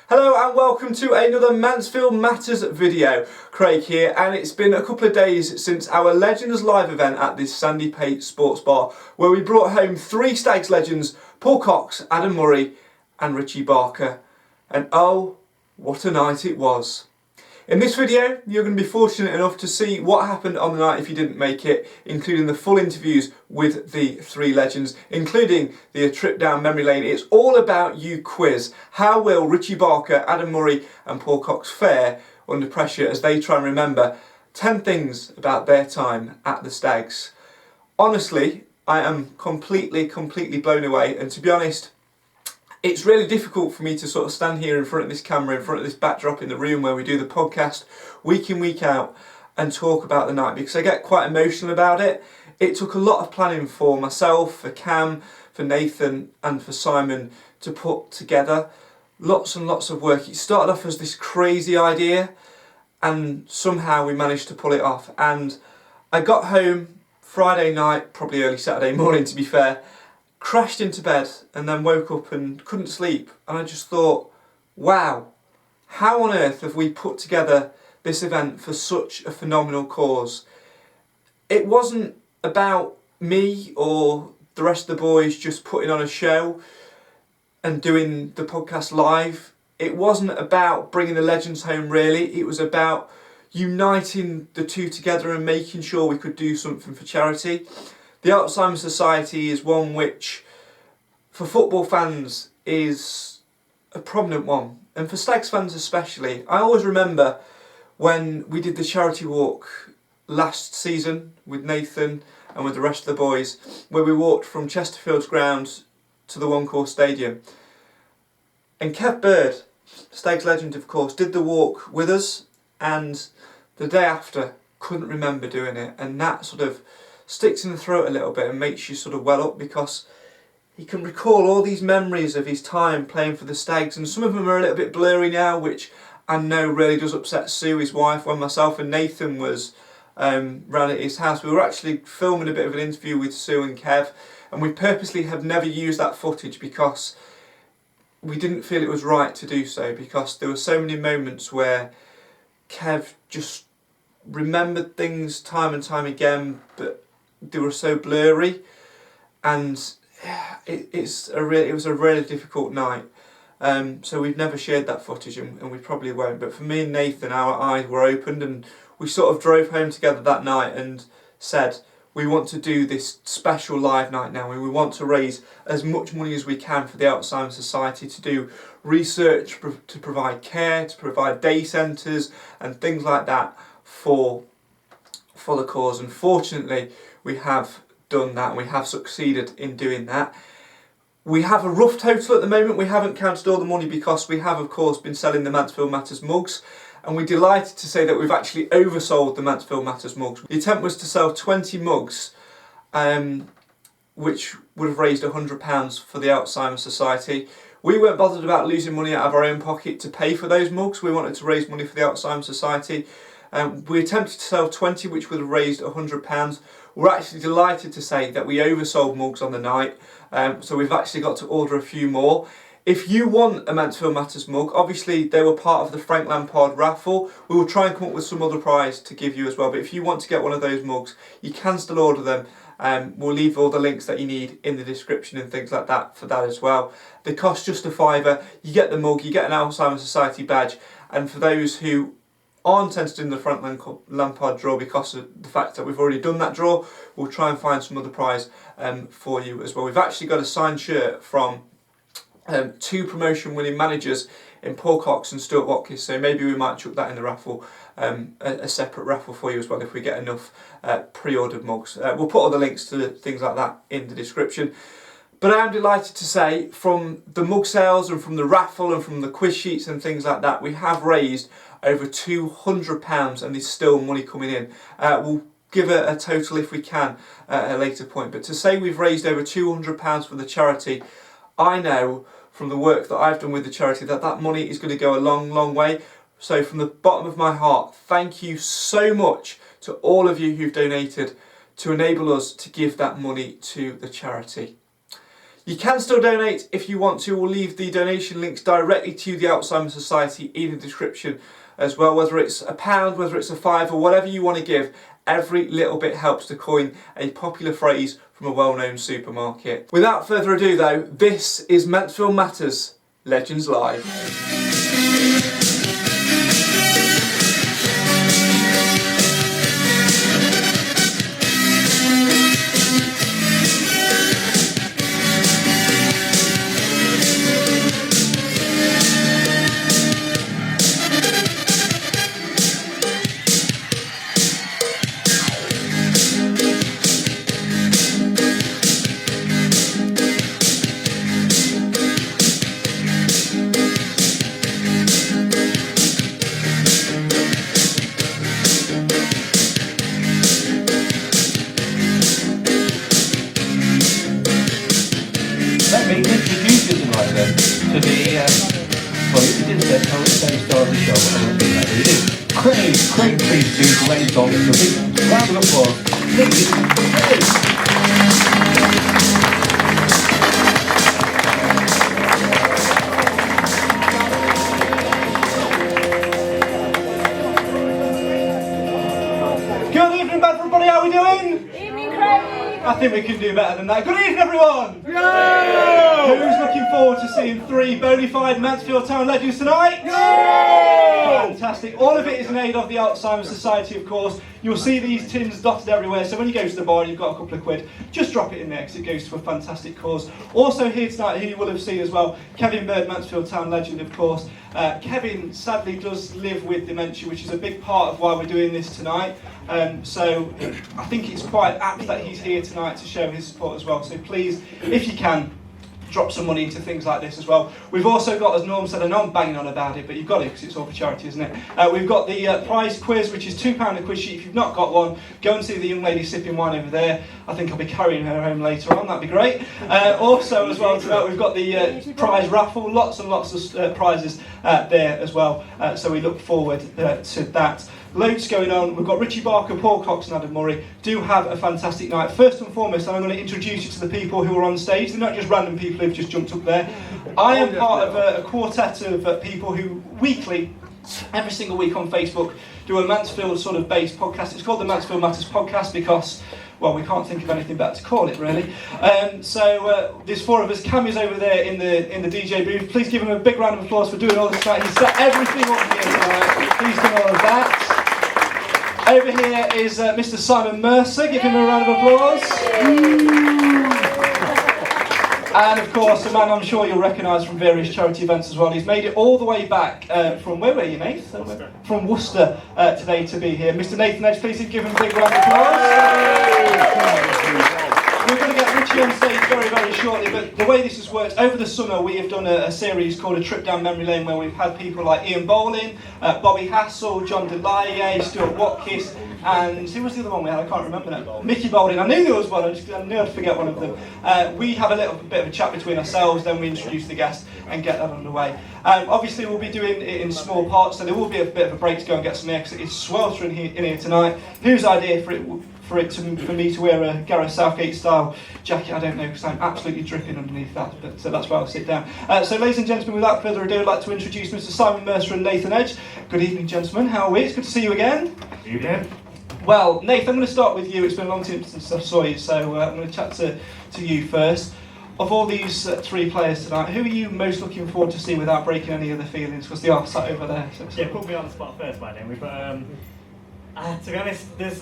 Hello and welcome to another Mansfield Matters video. Craig here, and it's been a couple of days since our Legends Live event at this Sandy Pate Sports Bar, where we brought home three Stags legends, Paul Cox, Adam Murray and Richie Barker. And oh, what a night it was. In this video, you're going to be fortunate enough to see what happened on the night if you didn't make it, including the full interviews with the three legends, including the trip down memory lane. It's all about you quiz. How will Richie Barker, Adam Murray and Paul Cox fare under pressure as they try and remember 10 things about their time at the Stags? Honestly, I am completely blown away, and to be honest, it's really difficult for me to sort of stand here in front of this camera, in front of this backdrop in the room where we do the podcast week in, week out and talk about the night, because I get quite emotional about it. It took a lot of planning for myself, for Cam, for Nathan and for Simon to put together. Lots and lots of work. It started off as this crazy idea and somehow we managed to pull it off. And I got home Friday night, probably early Saturday morning to be fair, crashed into bed and then woke up and couldn't sleep, and I just thought, wow, how on earth have we put together this event for such a phenomenal cause? It wasn't about me or the rest of the boys just putting on a show and doing the podcast live. It wasn't about bringing the legends home really, it was about uniting the two together and making sure we could do something for charity. The Alzheimer Society is one which, for football fans, is a prominent one, and for Stags fans especially. I always remember when we did the charity walk last season with Nathan and with the rest of the boys, where we walked from Chesterfield's ground to the One Course Stadium. And Kev Bird, Stags legend of course, did the walk with us, and the day after couldn't remember doing it, and that sort of sticks in the throat a little bit and makes you sort of well up, because he can recall all these memories of his time playing for the Stags, and some of them are a little bit blurry now, which I know really does upset Sue, his wife. When myself and Nathan was round at his house, we were actually filming a bit of an interview with Sue and Kev, and we purposely have never used that footage because we didn't feel it was right to do so, because there were so many moments where Kev just remembered things time and time again, but they were so blurry, and it was a really difficult night. So we've never shared that footage, and we probably won't. But for me and Nathan, our eyes were opened, and we sort of drove home together that night and said, we want to do this special live night now, and we want to raise as much money as we can for the Alzheimer Society, to do research, to provide care, to provide day centres and things like that for the cause. And fortunately we have done that, and we have succeeded in doing that. We have a rough total at the moment. We haven't counted all the money because we have of course been selling the Mansfield Matters mugs, and we're delighted to say that we've actually oversold the Mansfield Matters mugs. The attempt was to sell 20 mugs, which would have raised £100 for the Alzheimer Society. We weren't bothered about losing money out of our own pocket to pay for those mugs. We wanted to raise money for the Alzheimer Society. We attempted to sell 20, which would have raised £100. We're actually delighted to say that we oversold mugs on the night, so we've actually got to order a few more. If you want a Mansfield Matters mug, obviously they were part of the Frank Lampard raffle. We will try and come up with some other prize to give you as well, but if you want to get one of those mugs, you can still order them. We'll leave all the links that you need in the description and things like that for that as well. They cost just a £5. You get the mug, you get an Alzheimer Society badge, and for those who aren't entered in the Frank Lampard draw because of the fact that we've already done that draw, we'll try and find some other prize for you as well. We've actually got a signed shirt from two promotion winning managers in Paul Cox and Stuart Watkins, so maybe we might chuck that in the raffle, a separate raffle for you as well if we get enough pre-ordered mugs. We'll put all the links to things like that in the description. But I am delighted to say, from the mug sales and from the raffle and from the quiz sheets and things like that, we have raised over £200, and there's still money coming in. We'll give a total if we can at a later point, but to say we've raised over £200 for the charity, I know from the work that I've done with the charity that that money is going to go a long way. So from the bottom of my heart, thank you so much to all of you who've donated to enable us to give that money to the charity. You can still donate if you want to. We'll leave the donation links directly to the Alzheimer Society in the description as well, whether it's £1, whether it's £5, or whatever you want to give. Every little bit helps, to coin a popular phrase from a well-known supermarket. Without further ado though, this is Mansfield Matters Legends Live. Let me introduce you tonight then to the, well, if you didn't say how it's the star of the show, but I don't think that it is. Craig, please do, ladies on, it's a big round of applause. Please. Good evening, everybody, how are we doing? Evening, Craig! I think we can do better than that. Good evening, everyone! Who's looking forward to seeing three bona fide Mansfield Town legends tonight? Fantastic. All of it is in aid of the Alzheimer Society, of course. You'll see these tins dotted everywhere, so when you go to the bar and you've got a couple of quid, just drop it in there because it goes to a fantastic cause. Also here tonight, who you will have seen as well, Kevin Bird, Mansfield Town legend, of course. Kevin sadly does live with dementia, which is a big part of why we're doing this tonight. So I think it's quite apt that he's here tonight to show his support as well. So please, if you can, drop some money into things like this as well. We've also got, as Norm said, I know I'm banging on about it, but you've got it because it's all for charity, isn't it? We've got the prize quiz, which is £2 a quiz sheet. If you've not got one, go and see the young lady sipping wine over there. I think I'll be carrying her home later on, that'd be great. Also, as well, tonight we've got the prize raffle, lots and lots of prizes there as well. So we look forward to that. Loads going on. We've got Richie Barker, Cox and Adam Murray. Do have a fantastic night. First and foremost, I'm going to introduce you to the people who are on stage. They're not just random people who've just jumped up there. I am part of a quartet of people who weekly, every single week on Facebook, do a Mansfield sort of based podcast. It's called the Mansfield Matters podcast because, well, we can't think of anything better to call it, really. So there's four of us. Cammy's over there in the DJ booth. Please give him a big round of applause for doing all this tonight. He's set everything up here tonight. He's done all of that. Over here is Mr. Simon Mercer. Give him a round of applause. And of course, a man I'm sure you'll recognise from various charity events as well. He's made it all the way back from, where were you, Nathan? Worcester. From Worcester today to be here. Mr. Nathan Edge, please give him a big round of applause. We're going to get Richie on stage very, very shortly, but the way this has worked, over the summer we have done a series called A Trip Down Memory Lane, where we've had people like Ian Bowling, Bobby Hassel, John Delaye, Stuart Watkis, and who was the other one we had? I can't remember now. Mickey Bowling. I knew there was one, I knew I'd forget one of them. We have a little bit of a chat between ourselves, then we introduce the guest and get that underway. Obviously we'll be doing it in small parts, so there will be a bit of a break to go and get some air, because it is sweltering in here tonight. Whose idea for me to wear a Gareth Southgate style jacket, I don't know, because I'm absolutely dripping underneath that, but that's why I'll sit down. So ladies and gentlemen, without further ado, I'd like to introduce Mr. Simon Mercer and Nathan Edge. Good evening, gentlemen, how are we? It's good to see you again. Evening. Well, Nathan, I'm going to start with you. It's been a long time since I saw you, so I'm going to chat to you first. Of all these three players tonight, who are you most looking forward to see without breaking any of the feelings, because they are sat over there? So. Yeah, put me on the spot first, by then. We've got, to be honest, there's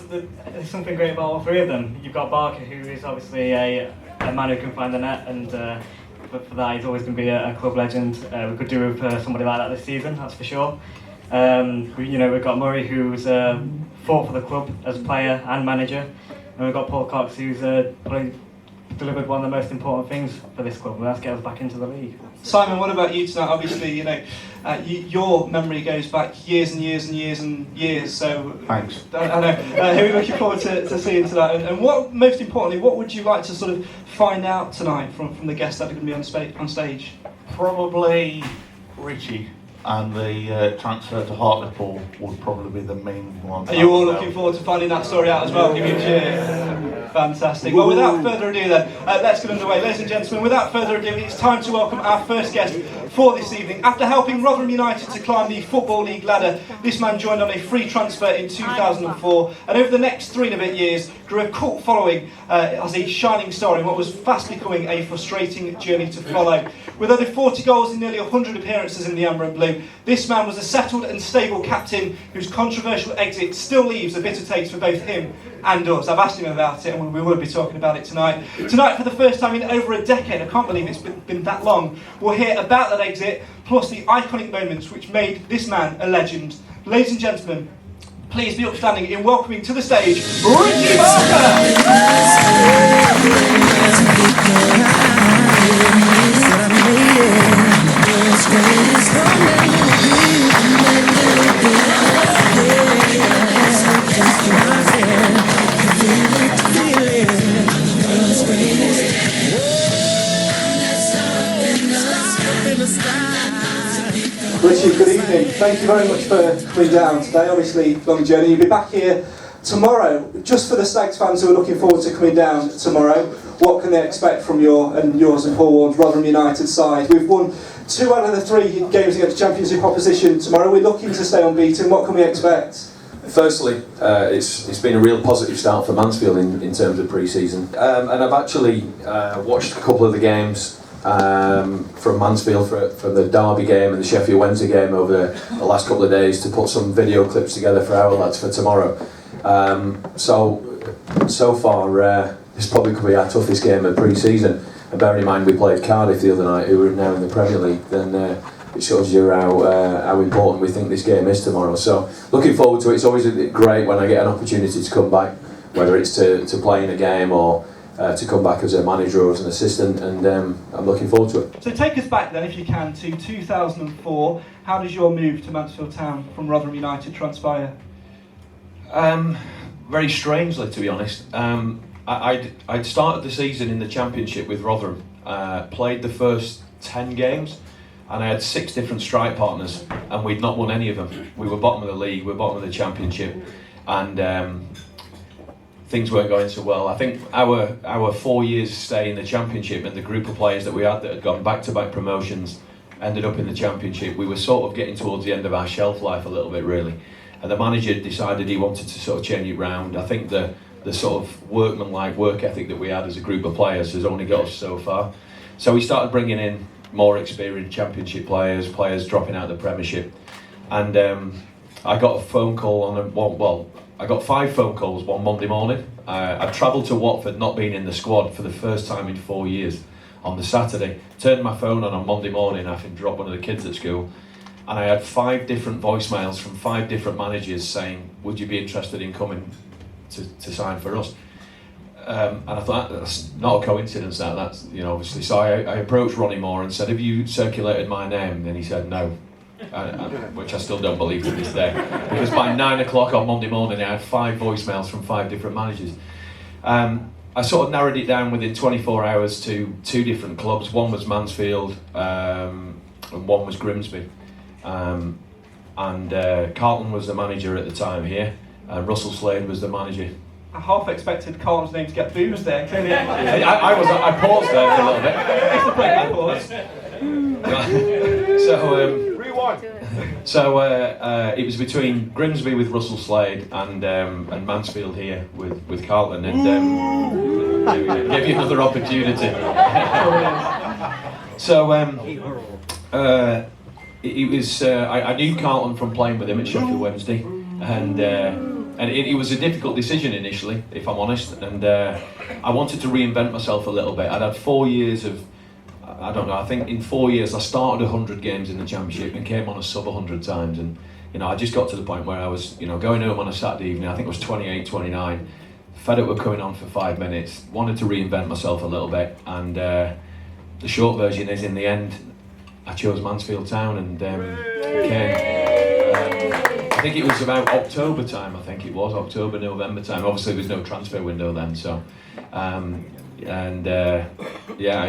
something great about all three of them. You've got Barker, who is obviously a man who can find the net, and for that he's always going to be a club legend. We could do with somebody like that this season, that's for sure. We've got Murray, who's fought for the club as player and manager, and we've got Paul Cox, who's probably delivered one of the most important things for this club, and that's get us back into the league. Simon, what about you tonight? Obviously, your memory goes back years and years and years and years. So Thanks. I know. Who are you looking forward to seeing tonight? And what, most importantly, what would you like to sort of find out tonight from the guests that are going to be on stage? Probably Richie. and the transfer to Hartlepool would probably be the main one. Are you all looking forward to finding that story out as well? Give me a cheer. Fantastic. Well, without further ado then, let's get underway. Ladies and gentlemen, without further ado, it's time to welcome our first guest for this evening. After helping Rotherham United to climb the Football League ladder, this man joined on a free transfer in 2004, and over the next 3 and a bit years grew a cult following as a shining star in what was fast becoming a frustrating journey to follow. With over 40 goals in nearly 100 appearances in the Amber and Blue, this man was a settled and stable captain whose controversial exit still leaves a bitter taste for both him and us. I've asked him about it, and we will be talking about it tonight. Tonight, for the first time in over a decade, I can't believe it's been that long, we'll hear about that exit, plus the iconic moments which made this man a legend. Ladies and gentlemen, please be upstanding in welcoming to the stage, Richie Richie, good evening. Thank you very much for coming down today. Obviously, long journey. You'll be back here tomorrow. Just for the Stags fans who are looking forward to coming down tomorrow, what can they expect from yours and Paul Warren's Rotherham United side? We've won 2 out of the 3 games against Championship opposition tomorrow. We're looking to stay unbeaten. What can we expect? Firstly, it's been a real positive start for Mansfield in terms of pre-season, and I've actually watched a couple of the games from Mansfield for the Derby game and the Sheffield Wednesday game over the last couple of days to put some video clips together for our lads for tomorrow. So far, this probably could be our toughest game of pre-season. And bearing in mind we played Cardiff the other night, who are now in the Premier League, then it shows you how important we think this game is tomorrow. So looking forward to it. It's always great when I get an opportunity to come back, whether it's to play in a game or to come back as a manager or as an assistant, and I'm looking forward to it. So take us back then, if you can, to 2004. How does your move to Mansfield Town from Rotherham United transpire? Very strangely, to be honest. I'd started the season in the Championship with Rotherham, played the first 10 games, and I had 6 different strike partners, and we'd not won any of them. We were bottom of the league, we were bottom of the Championship, and things weren't going so well. I think our 4 years stay in the Championship and the group of players that we had that had gone back-to-back promotions ended up in the Championship. We were sort of getting towards the end of our shelf life a little bit, really. And the manager decided he wanted to sort of change it round. I think the sort of workman-like work ethic that we had as a group of players has only got us so far. So we started bringing in more experienced Championship players dropping out of the Premiership. And I got a phone call I got 5 phone calls one Monday morning. I travelled to Watford, not being in the squad for the first time in 4 years. On the Saturday, turned my phone on Monday morning after dropped one of the kids at school, and I had 5 different voicemails from 5 different managers saying, would you be interested in coming to sign for us? And I thought, that's not a coincidence that's, obviously. So I approached Ronnie Moore and said, have you circulated my name? And he said no, which I still don't believe to this day. Because by 9 o'clock on Monday morning, I had 5 voicemails from 5 different managers. I sort of narrowed it down within 24 hours to 2 different clubs. One was Mansfield, and one was Grimsby. And Carlton was the manager at the time here, and Russell Slade was the manager. I half expected Carlton's name to get boozed there, clearly. I paused there for a little bit. It's the break pause. So it was between Grimsby with Russell Slade and Mansfield here with Carlton, and gave you another opportunity. So it was I knew Carlton from playing with him at Sheffield Wednesday, and it was a difficult decision initially, if I'm honest, and I wanted to reinvent myself a little bit. I'd had 4 years of, I don't know, I think in 4 years I started 100 games in the Championship and came on a sub 100 times, and I just got to the point where I was going home on a Saturday evening, I think it was 28, 29, fed up with coming on for 5 minutes, wanted to reinvent myself a little bit, and the short version is, in the end, I chose Mansfield Town and came. I think it was about October time. I think it was October, November time. Obviously, there was no transfer window then, so I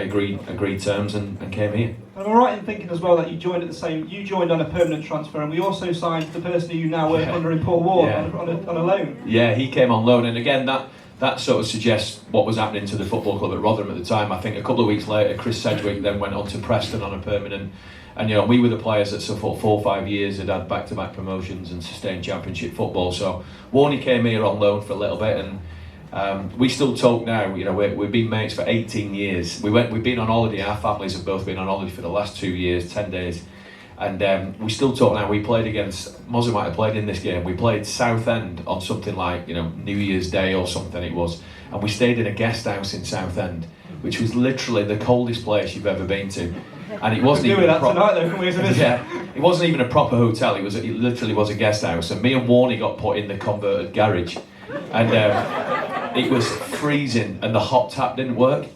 agreed terms and came here. And I'm right in thinking as well that you joined on a permanent transfer, and we also signed the person who you now work under in Paul Ward on a loan. Yeah, he came on loan, and again that sort of suggests what was happening to the football club at Rotherham at the time. I think a couple of weeks later, Chris Sedgwick then went on to Preston on a permanent. And we were the players that for 4 or 5 years had back-to-back promotions and sustained championship football. So Warney came here on loan for a little bit, and we still talk now. We've been mates for 18 years. We've been on holiday. Our families have both been on holiday for the last 2 years, 10 days, and we still talk now. We played against Mozzie might have played in this game. We played Southend on something like New Year's Day or something it was, and we stayed in a guest house in Southend, which was literally the coldest place you've ever been to. And it wasn't even a it wasn't even a proper hotel. It literally was a guest house. And me and Warney got put in the converted garage, and it was freezing, and the hot tap didn't work.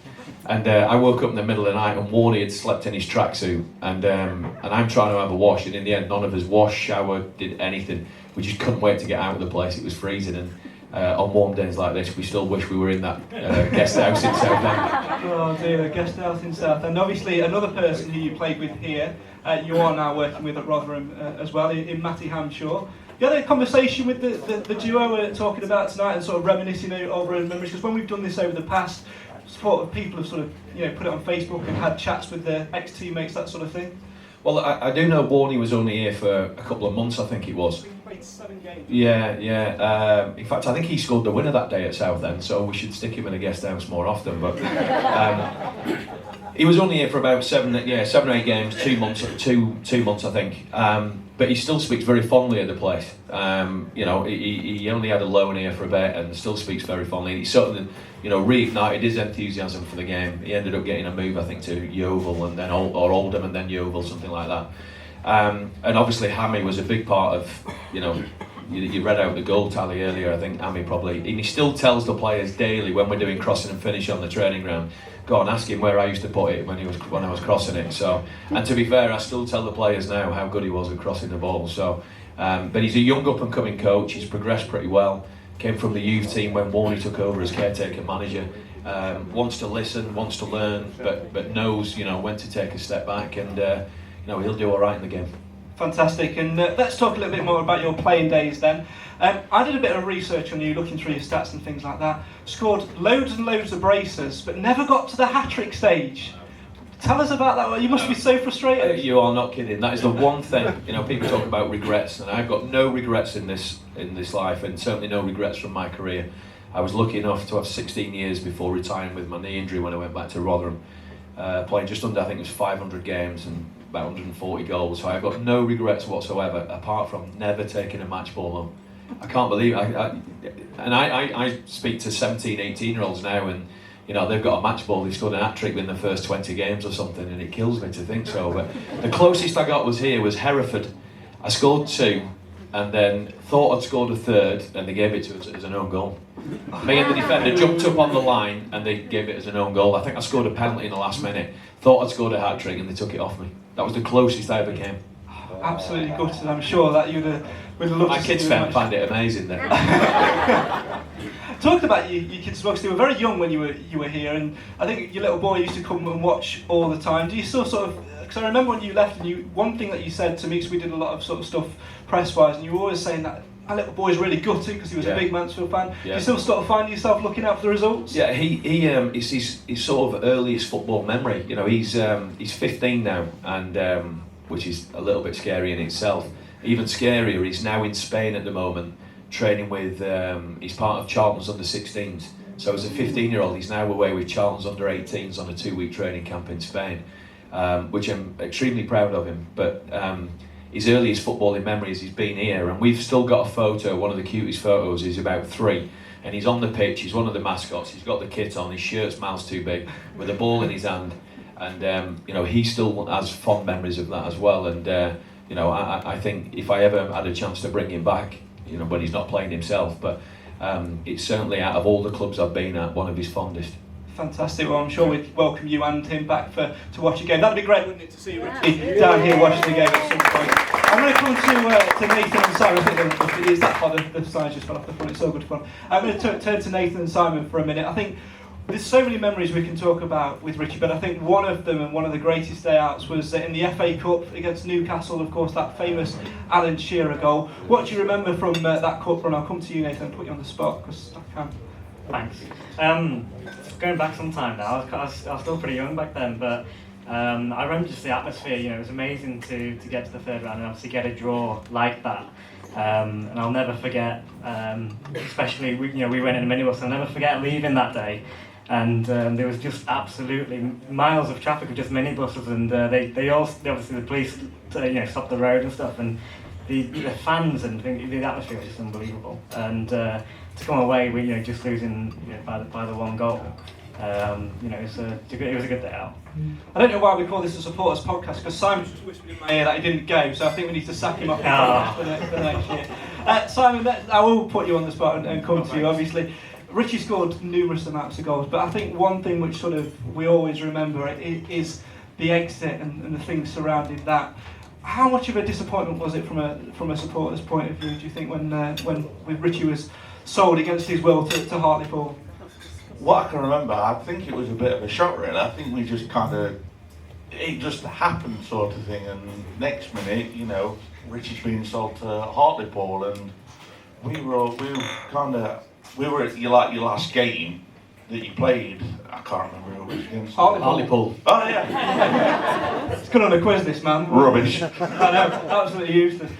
And I woke up in the middle of the night, and Warney had slept in his tracksuit, and I'm trying to have a wash, and in the end, none of us washed, showered, did anything. We just couldn't wait to get out of the place. It was freezing, and on warm days like this, we still wish we were in that guest house in Southend. Oh dear, a guest house in Southend. Obviously, another person who you played with here, you are now working with at Rotherham as well, in Matty Hamshaw. You had a conversation with the duo we're talking about tonight and sort of reminiscing over memories, because when we've done this over the past, sort of people have sort of put it on Facebook and had chats with their ex-teammates, that sort of thing. Well, I do know Warney was only here for a couple of months, I think it was. He played 7 games. Yeah. In fact, I think he scored the winner that day at Southend, so we should stick him in a guest house more often. But he was only here for about 7 or 8 games, 2 months, 2 months, I think. But he still speaks very fondly of the place. He only had a loan here for a bit and still speaks very fondly. He sort of, reignited his enthusiasm for the game. He ended up getting a move, I think, to Yeovil and then Oldham and then Yeovil, something like that. And obviously Hammy was a big part of, you read out the goal tally earlier. I think Hammy probably, and he still tells the players daily when we're doing crossing and finish on the training ground, go and ask him where I used to put it when I was crossing it. So, and to be fair, I still tell the players now how good he was at crossing the ball. So, but he's a young up and coming coach. He's progressed pretty well. Came from the youth team when Warney took over as caretaker manager. Wants to listen, wants to learn, but knows when to take a step back, and he'll do all right in the game. Fantastic, and let's talk a little bit more about your playing days then. I did a bit of research on you, looking through your stats and things like that. Scored loads and loads of braces, but never got to the hat-trick stage. Tell us about that. You must be so frustrated. You are not kidding. That is the one thing. People talk about regrets, and I've got no regrets in this life, and certainly no regrets from my career. I was lucky enough to have 16 years before retiring with my knee injury when I went back to Rotherham, playing just under, I think it was 500 games and about 140 goals. So I've got no regrets whatsoever, apart from never taking a match ball on. I can't believe it. I speak to 17, 18-year-olds now, and they've got a match ball. They've scored an hat-trick in the first 20 games or something, and it kills me to think so. But the closest I got was Hereford. I scored 2, and then thought I'd scored a 3rd, and they gave it to us as an own goal. Me and the defender jumped up on the line, and they gave it as an own goal. I think I scored a penalty in the last minute. Thought I'd scored a hat-trick, and they took it off me. That was the closest I ever came. Absolutely gutted. I'm sure that would have loved My to kids see find it amazing then. Talking about your kids, they were very young when you were here, and I think your little boy used to come and watch all the time. Do you still sort of? Because I remember when you left, and one thing that you said to me, because we did a lot of sort of stuff press-wise, and you were always saying that my little boy's really gutted because he was a big Mansfield fan. Yeah. Do you still sort of find yourself looking out for the results? Yeah, it's his sort of earliest football memory. He's 15 now, and which is a little bit scary in itself. Even scarier, he's now in Spain at the moment, training with, he's part of Charlton's under-16s. So as a 15-year-old, he's now away with Charlton's under-18s on a 2-week training camp in Spain, which I'm extremely proud of him. But his earliest footballing memory is he's been here, and we've still got a photo, one of the cutest photos. He's about 3, and he's on the pitch, he's one of the mascots, he's got the kit on, his shirt's miles too big, with a ball in his hand. And he still has fond memories of that as well. And I think if I ever had a chance to bring him back, when he's not playing himself, but it's certainly out of all the clubs I've been at, one of his fondest. Fantastic. Well, I'm sure we'd welcome you and him back to watch a game. That'd be great, wouldn't it, to see Richie down here watching the game at some point. I'm going to come to Nathan and Simon. I think it is that hot. The sign's just gone off the front. It's so good fun. I'm going to turn to Nathan and Simon for a minute. I think there's so many memories we can talk about with Richie, but I think one of them, and one of the greatest day outs, was in the FA Cup against Newcastle, of course, that famous Alan Shearer goal. What do you remember from that cup run? I'll come to you, Nathan, and put you on the spot, because I can. Thanks. Going back some time now, I was still pretty young back then, but I remember just the atmosphere. It was amazing to get to the third round and obviously get a draw like that. And I'll never forget, especially we went in a minibus. I'll never forget leaving that day, and there was just absolutely miles of traffic of just minibuses, and they all, obviously the police stopped the road and stuff, and the fans and the atmosphere was just unbelievable. And to come away with just losing by the one goal, it was a good day out. I don't know why we call this a supporters podcast, because Simon just whispered in my ear that he didn't go, so I think we need to sack him off the podcast for next year. Simon, I will put you on the spot and come to you, obviously. Richie scored numerous amounts of goals, but I think one thing which sort of we always remember is the exit and the things surrounding that. How much of a disappointment was it from a supporter's point of view, do you think, when Richie was sold against his will to Hartlepool? What I can remember, I think it was a bit of a shock really. I think we just it just happened sort of thing, and next minute, Richie's being sold to Hartlepool, and we were at your last game that you played. I can't remember who it was against. Hartlepool. Oh yeah. It's good on a quiz, this man. Rubbish. I know, absolutely useless.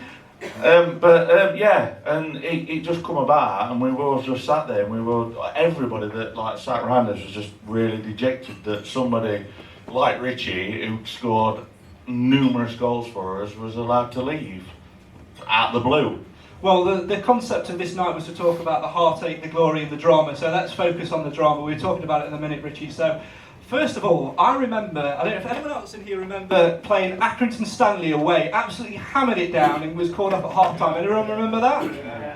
Yeah, and it just come about, and we were all just sat there, and everybody that sat around us was just really dejected that somebody like Richie, who scored numerous goals for us, was allowed to leave out the blue. Well, the concept of this night was to talk about the heartache, the glory, and the drama. So let's focus on the drama. We were talking about it in a minute, Richie. So, first of all, I remember, I don't know if anyone else in here remember playing Accrington Stanley away, absolutely hammered it down and was called up at half time. Anyone remember that?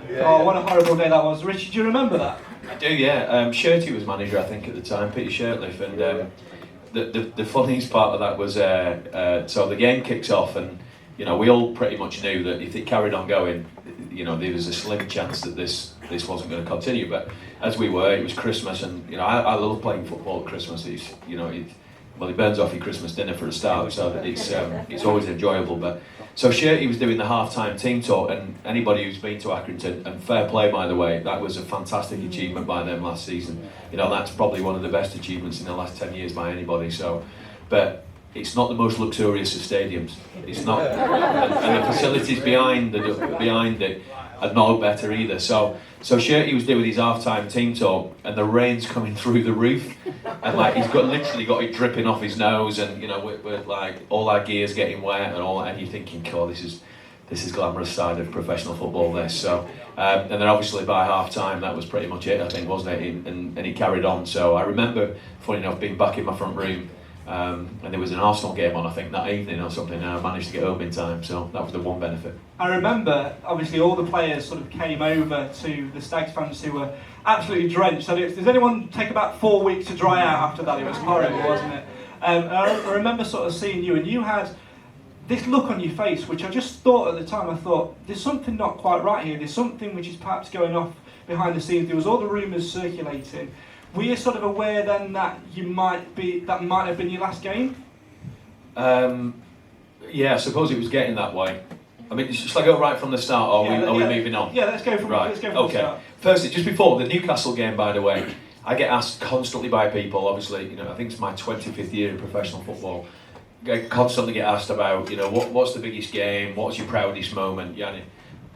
Yeah. Oh, what a horrible day that was. Richie, do you remember that? I do, yeah. Shirty was manager, I think, at the time, Peter Shirtliff, and the funniest part of that was, so the game kicks off, and we all pretty much knew that if it carried on going, there was a slim chance that this wasn't going to continue. But as it was Christmas, and I love playing football at Christmas. It's it burns off your Christmas dinner for a start, so it's always enjoyable. But so Shirty was doing the half-time team talk, and anybody who's been to Accrington, and fair play by the way, that was a fantastic achievement by them last season. That's probably one of the best achievements in the last 10 years by anybody. So, but it's not the most luxurious of stadiums. It's not, and the facilities behind it are no better either. So Shirty was doing his half-time team talk, and the rain's coming through the roof, and he's literally got it dripping off his nose, and we're like all our gear's getting wet and all that, and you're thinking, "God, this is glamorous side of professional football." This so, and then obviously by half-time that was pretty much it, I think, wasn't it? And he carried on. So I remember, funny enough, being back in my front room. And there was an Arsenal game on, I think, that evening or something, and I managed to get home in time, so that was the one benefit. I remember, obviously, all the players sort of came over to the Stags fans who were absolutely drenched. So does anyone take about 4 weeks to dry out after that? It was horrible, wasn't it? I remember sort of seeing you, and you had this look on your face, which I just thought at the time, I thought, there's something not quite right here. There's something which is perhaps going off behind the scenes. There was all the rumours circulating. Were you sort of aware then that that might have been your last game? Yeah, I suppose it was getting that way. I mean, shall I go right from the start, or are we moving on? Yeah, let's go from the start. Firstly, just before the Newcastle game, by the way, I get asked constantly by people. Obviously, I think it's my 25th year in professional football. I constantly get asked about, what's the biggest game? What's your proudest moment?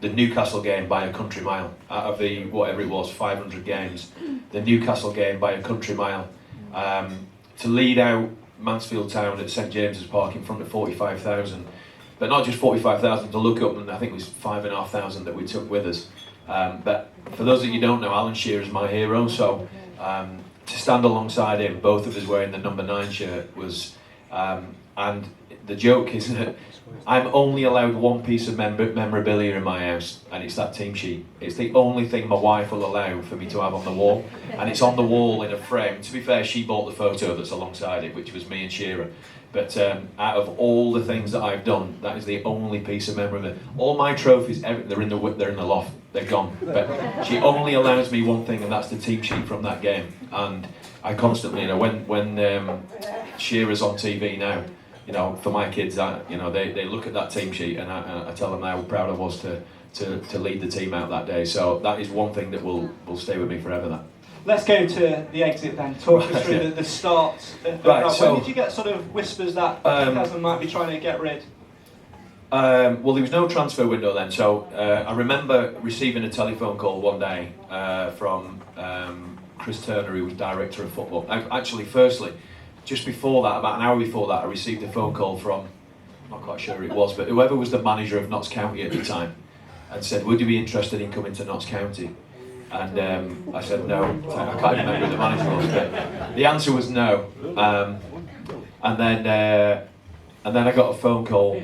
The Newcastle game by a country mile. Out of the, whatever it was, 500 games, the Newcastle game by a country mile. To lead out Mansfield Town at St James's Park in front of 45,000, but not just 45,000, to look up, and I think it was 5,500 that we took with us. But for those of you who don't know, Alan Shearer is my hero, so to stand alongside him, both of us wearing the number 9 shirt, was And the joke is that I'm only allowed one piece of memorabilia in my house, and it's that team sheet. It's the only thing my wife will allow for me to have on the wall, and it's on the wall in a frame. To be fair, she bought the photo that's alongside it, which was me and Shearer. But out of all the things that I've done, that is the only piece of memorabilia. All my trophies, they're in the loft. They're gone. But she only allows me one thing, and that's the team sheet from that game. And I constantly, when Shearer's on TV now, for my kids, they look at that team sheet, and I tell them how proud I was to lead the team out that day. So that is one thing that will stay with me forever. That. Let's go to the exit then. Talk us through the start. When did you get sort of whispers that Haslam might be trying to get rid? Well, there was no transfer window then, so I remember receiving a telephone call one day from Chris Turner, who was director of football. Actually, firstly, just before that, about an hour before that, I received a phone call from, I'm not quite sure who it was, but whoever was the manager of Notts County at the time, and said, would you be interested in coming to Notts County? And I said no. I can't remember who the manager was, but the answer was no. And then I got a phone call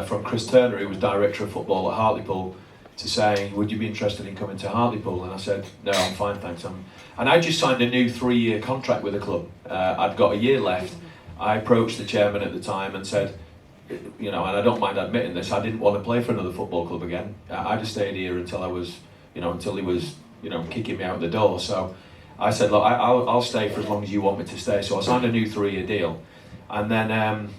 from Chris Turner, who was director of football at Hartlepool, to say, would you be interested in coming to Hartlepool? And I said, no, I'm fine, thanks. And I just signed a new 3-year contract with the club. I'd got a year left. I approached the chairman at the time and said, and I don't mind admitting this, I didn't want to play for another football club again. I'd have stayed here until I was, until he was, kicking me out the door. So I said, look, I'll stay for as long as you want me to stay. So I signed a new 3-year deal. And then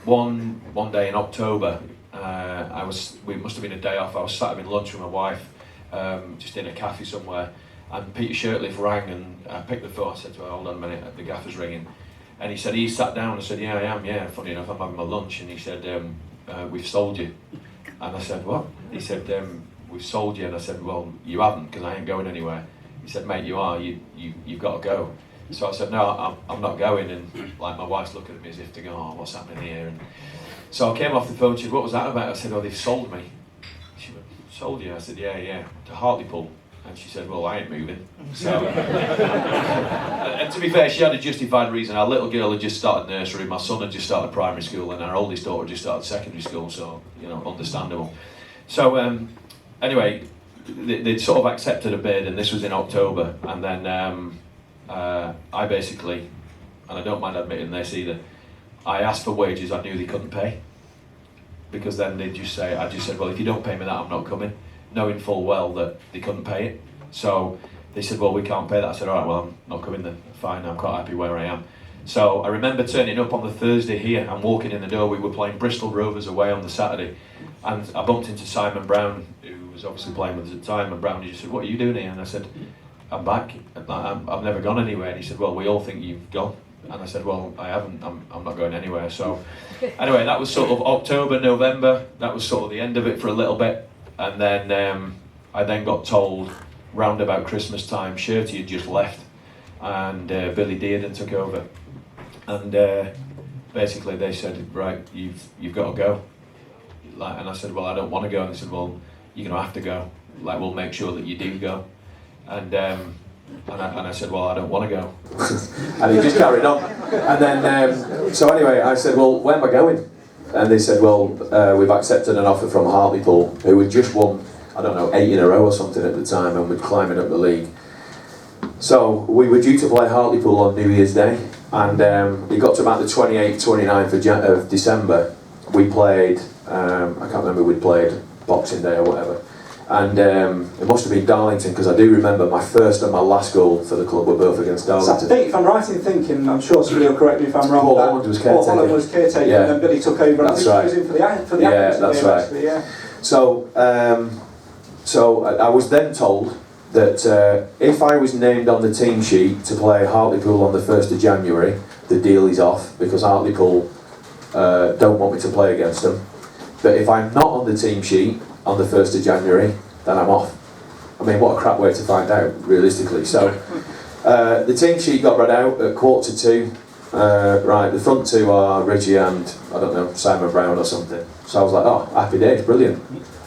one day in October, we must have been a day off. I was sat having lunch with my wife, just in a cafe somewhere, and Peter Shirtliff rang, and I picked the phone. I said to her, hold on a minute, the gaffer's ringing. And he said, he sat down. I said, yeah, I am, yeah. Funny enough, I'm having my lunch. And he said, we've sold you. And I said, what? He said, we've sold you. And I said, well, you haven't, because I ain't going anywhere. He said, mate, you are. You've got to go. So I said, no, I'm not going. And my wife's looking at me as if to go, oh, what's happening here? And so I came off the phone. She said, what was that about? I said, oh, they've sold me. She went, sold you? I said, yeah, to Hartlepool. And she said, well, I ain't moving. So, and to be fair, she had a justified reason. Our little girl had just started nursery, my son had just started primary school, and our oldest daughter had just started secondary school, so, understandable. So, anyway, they'd sort of accepted a bid, and this was in October, and then I basically, and I don't mind admitting this either, I asked for wages I knew they couldn't pay, because then I just said, well, if you don't pay me that, I'm not coming, knowing full well that they couldn't pay it. So they said, well, we can't pay that. I said, all right, well, I'm not coming then. Fine, I'm quite happy where I am. So I remember turning up on the Thursday here and walking in the door. We were playing Bristol Rovers away on the Saturday, and I bumped into Simon Brown, who was obviously playing with us at the time, and Brown just said, what are you doing here? And I said, I'm back. I've never gone anywhere. And he said, well, we all think you've gone. And I said, well, I haven't. I'm not going anywhere. So anyway, that was sort of October, November. That was sort of the end of it for a little bit. And then I then got told round about Christmas time, Shirty had just left, and Billy Dearden took over. And basically they said, right, you've got to go. And I said, well, I don't want to go. And they said, well, you're going to have to go. We'll make sure that you do go. And I said, well, I don't want to go. And he just carried on. And then, so anyway, I said, well, where am I going? And they said, well, we've accepted an offer from Hartlepool, who had just won, 8 in a row or something at the time, and were climbing up the league. So we were due to play Hartlepool on New Year's Day, and it got to about the 28th, 29th of December. We played, I can't remember, we'd played Boxing Day or whatever. And it must have been Darlington, because I do remember my first and my last goal for the club were both against Darlington. So I think, if I'm right in thinking, I'm sure somebody will correct me if I'm wrong, Paul Holland was caretaker. Paul Holland was caretaker, yeah. And then Billy took over. That's right. He was in for the that's game, right. actually, yeah. So I was then told that if I was named on the team sheet to play Hartlepool on the 1st of January, the deal is off, because Hartlepool don't want me to play against them. But if I'm not on the team sheet on the 1st of January, then I'm off. I mean, what a crap way to find out, realistically. So the team sheet got read out at 1:45. Right, the front two are Richie and, Simon Brown or something. So I was like, oh, happy days, brilliant.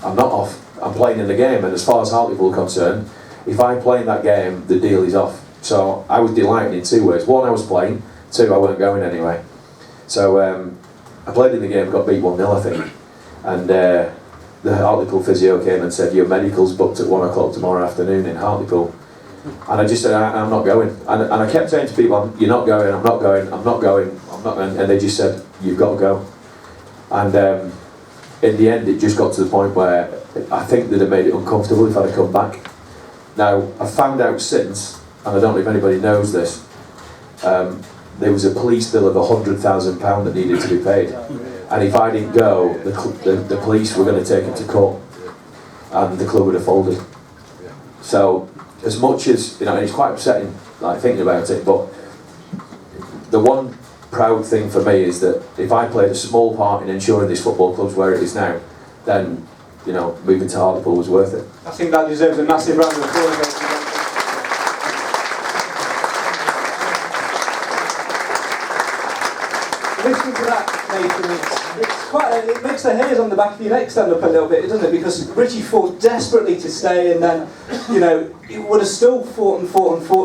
I'm not off. I'm playing in the game, and as far as Hartlepool are concerned, if I play in that game, the deal is off. So I was delighted in 2 ways. 1, I was playing. 2, I weren't going anyway. So I played in the game, got beat 1-0 I think, and the Hartlepool physio came and said, your medical's booked at 1 o'clock tomorrow afternoon in Hartlepool. And I just said, I'm not going. And I kept saying to people, you're not going, I'm not going, I'm not going, I'm not going. And they just said, you've got to go. And in the end, it just got to the point where I think they'd have made it uncomfortable if I'd have come back. Now, I found out since, and I don't know if anybody knows this, there was a police bill of £100,000 that needed to be paid. And if I didn't go, the police were going to take it to court, and the club would have folded. So, as much as, you know, it's quite upsetting, like, thinking about it, but the one proud thing for me is that if I played a small part in ensuring this football club's where it is now, then, you know, moving to Hartlepool was worth it. I think that deserves a massive round of applause. Listening to that, Nathan, it's quite it makes the hairs on the back of your neck stand up a little bit, doesn't it? Because Richie fought desperately to stay, and then, you know, he would have still fought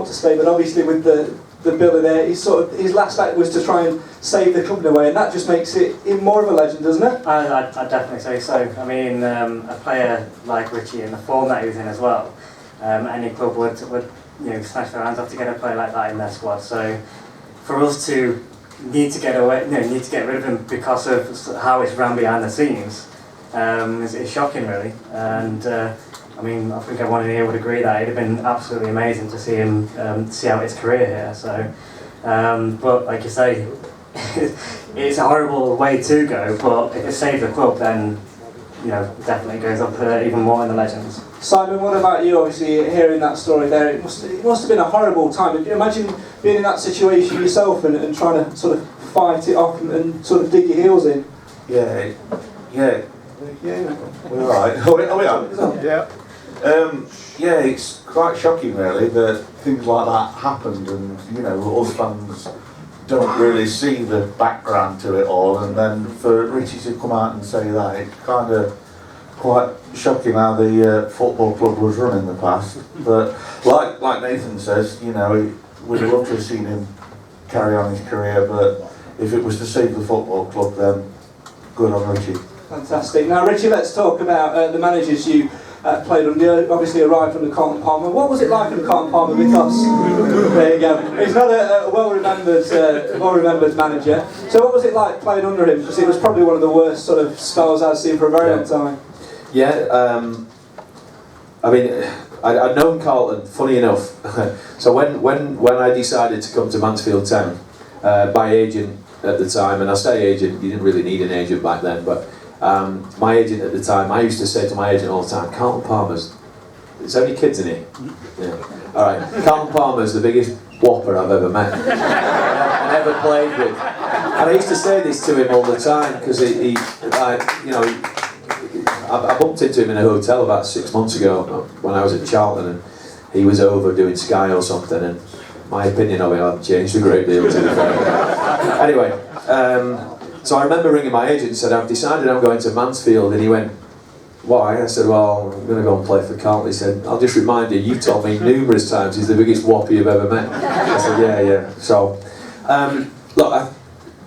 to stay, but obviously with the bill in there, his last act was to try and save the company away, and that just makes it even more of a legend, doesn't it? I'd definitely say so. I mean, a player like Richie, in the form that he was in as well, any club would you know, smash their hands off to get a player like that in their squad. So for us to need to get rid of him because of how it's ran behind the scenes, is shocking, really. And I mean, I think everyone in here would agree that it'd have been absolutely amazing to see him see out his career here. So, but like you say, it's a horrible way to go. But if it saves the club, then, you know, definitely goes up even more in the legends. Simon, what about you? Obviously, hearing that story there, it must have been a horrible time. Can you imagine being in that situation yourself and trying to sort of fight it off and sort of dig your heels in? Yeah. We're alright. Are we on? Yeah. Yeah, it's quite shocking really that things like that happened, and, you know, us fans don't really see the background to it all, and then for Richie to come out and say that, it's kind of quite shocking how the football club was run in the past. But like Nathan says, you know, we'd love to have seen him carry on his career, but if it was to save the football club, then good on Richie. Fantastic. Now, Richie, let's talk about the managers you played under. Obviously arrived under Carlton Palmer. What was it like under Carlton Palmer? Because there you go. He's not a well-remembered manager. So what was it like playing under him? Because it was probably one of the worst sort of spells I've seen for a very long time. Yeah. I mean, I'd known Carlton, funny enough. So when I decided to come to Mansfield Town, my agent at the time, and I say agent, you didn't really need an agent back then, but my agent at the time, I used to say to my agent all the time, Carlton Palmer's, is there any kids in here? Yeah. Alright, Carlton Palmer's the biggest whopper I've ever met, and ever played with. And I used to say this to him all the time, because he you know, I bumped into him in a hotel about 6 months ago when I was at Charlton, and he was over doing Sky or something, and my opinion of him hadn't changed a great deal, to be fair. Anyway, so I remember ringing my agent and said, I've decided I'm going to Mansfield, and he went, why? I said, well, I'm going to go and play for Carlton. He said, I'll just remind you, you've told me numerous times he's the biggest whopper you've ever met. I said, yeah. So, look,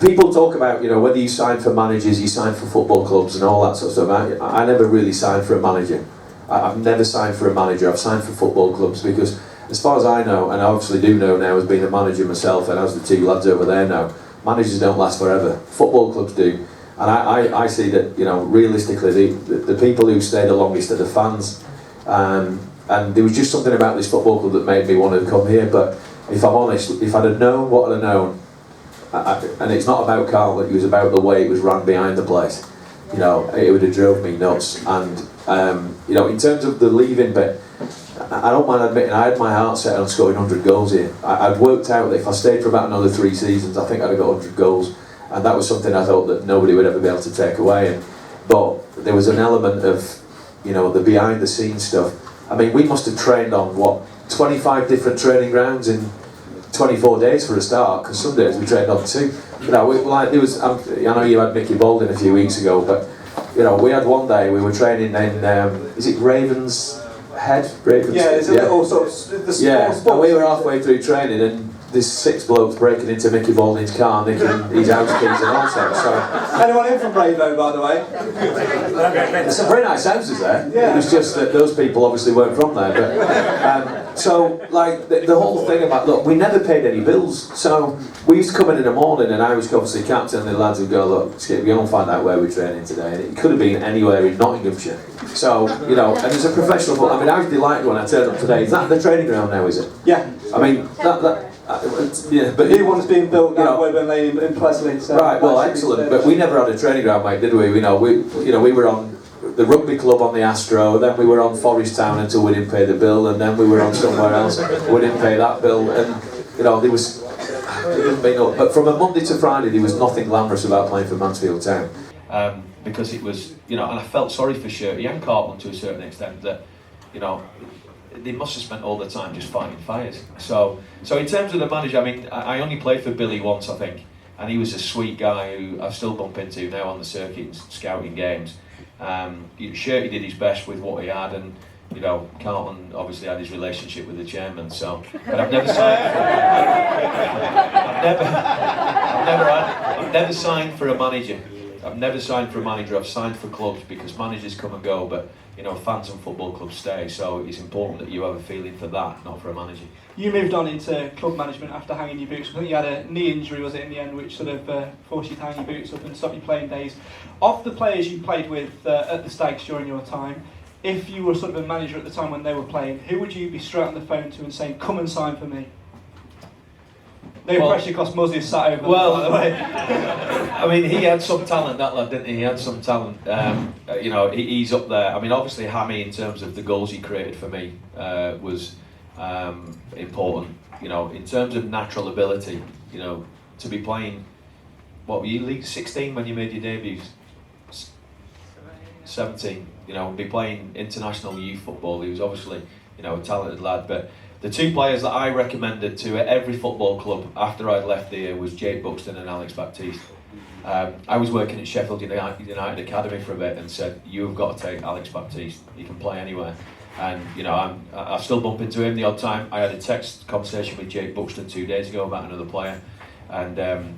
people talk about, you know, whether you sign for managers, you sign for football clubs and all that sort of stuff. I never really signed for a manager. I've never signed for a manager. I've signed for football clubs because, as far as I know, and I obviously do know now as being a manager myself, and as the two lads over there know, managers don't last forever. Football clubs do. And I see that, you know, realistically, the people who stay the longest are the fans. And there was just something about this football club that made me want to come here. But if I'm honest, if I'd have known what I'd have known, and it's not about Carlton, it was about the way it was run behind the place, you know, it would have drove me nuts. And, you know, in terms of the leaving bit, I don't mind admitting I had my heart set on scoring 100 goals here. I'd worked out that if I stayed for about another 3 seasons, I think I'd have got 100 goals. And that was something I thought that nobody would ever be able to take away. But there was an element of, you know, the behind the scenes stuff. I mean, we must have trained on, 25 different training grounds in 24 days for a start, because some days we trained on 2. You know, I know you had Mickey Baldwin a few weeks ago, but, you know, we had one day we were training in, is it Ravens Head? Yeah, it's a little sort of the yeah, sport. and we were halfway through training, and there's 6 blokes breaking into Mickey Balding's car, nicking his house keys and all sorts. So, Anyone in from Bravo, by the way? there's some very nice houses there. Yeah. It was just that those people obviously weren't from there. But so, like the whole thing about, look, we never paid any bills. So we used to come in the morning, and I was obviously captain, and the lads would go, look, Skip, we're going to find out where we're training today. And it could have been anywhere in Nottinghamshire. So, you know, and as a professional footballer, I mean, I was delighted when I turned up today. Is that the training ground now, is it? Yeah. I mean, yeah, but New one's being built down Woburn Lane in Plesley. So right, well, excellent. But we never had a training ground, mate, did we? We were on the rugby club on the Astro, then we were on Forest Town until we didn't pay the bill, and then we were on somewhere else. We didn't pay that bill, and there was. But from a Monday to Friday, there was nothing glamorous about playing for Mansfield Town. Because it was, and I felt sorry for Shirty and Cartman to a certain extent that, they must have spent all the time just fighting fires. So in terms of the manager, I mean, I only played for Billy once, I think, and he was a sweet guy who I still bump into now on the circuit scouting games. Shirty did his best with what he had, and Carlton obviously had his relationship with the chairman. So, but I've never signed. I've never signed for a manager. I've never signed for a manager. I've signed for clubs because managers come and go, but fans and football clubs stay. So it's important that you have a feeling for that, not for a manager. You moved on into club management after hanging your boots. I think you had a knee injury, was it, in the end, which sort of forced you to hang your boots up and stop your playing days. Of the players you played with at the Stags during your time, if you were sort of a manager at the time when they were playing, who would you be straight on the phone to and saying, come and sign for me? No pressure because Muzzy is sat over there, by the way. I mean, he had some talent, that lad, didn't he? He had some talent. He's up there. I mean, obviously, Hammy, in terms of the goals he created for me, was important. In terms of natural ability, to be playing, what were you, League 16 when you made your debuts? 17. Be playing international youth football. He was obviously, a talented lad, but the 2 players that I recommended to every football club after I'd left there was Jake Buxton and Alex Baptiste. I was working at Sheffield United Academy for a bit and said, you've got to take Alex Baptiste, he can play anywhere. And I still bump into him the odd time. I had a text conversation with Jake Buxton 2 days ago about another player, and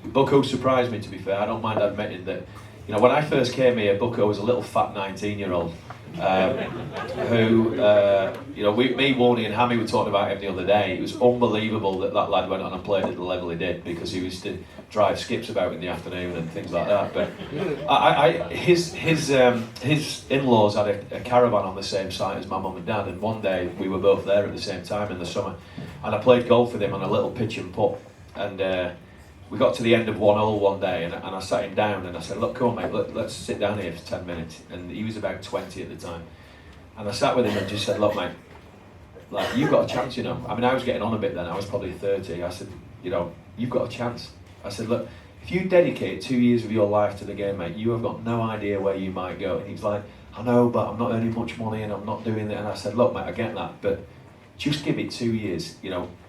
Bucko surprised me, to be fair. I don't mind admitting that, when I first came here, Bucko was a little fat 19-year-old. Who, me, Warney and Hammy were talking about him the other day. It was unbelievable that lad went on and played at the level he did, because he used to drive skips about in the afternoon and things like that. But his in-laws had a caravan on the same site as my mum and dad, and one day we were both there at the same time in the summer, and I played golf with him on a little pitch and putt, and we got to the end of 1 hole one day, and I sat him down and I said, look, come on mate, let's sit down here for 10 minutes. And he was about 20 at the time. And I sat with him and just said, look mate, like, you've got a chance, I mean, I was getting on a bit then, I was probably 30. I said, you've got a chance. I said, look, if you dedicate 2 years of your life to the game, mate, you have got no idea where you might go. And he's like, I know, but I'm not earning much money and I'm not doing it. And I said, look mate, I get that, but just give it 2 years,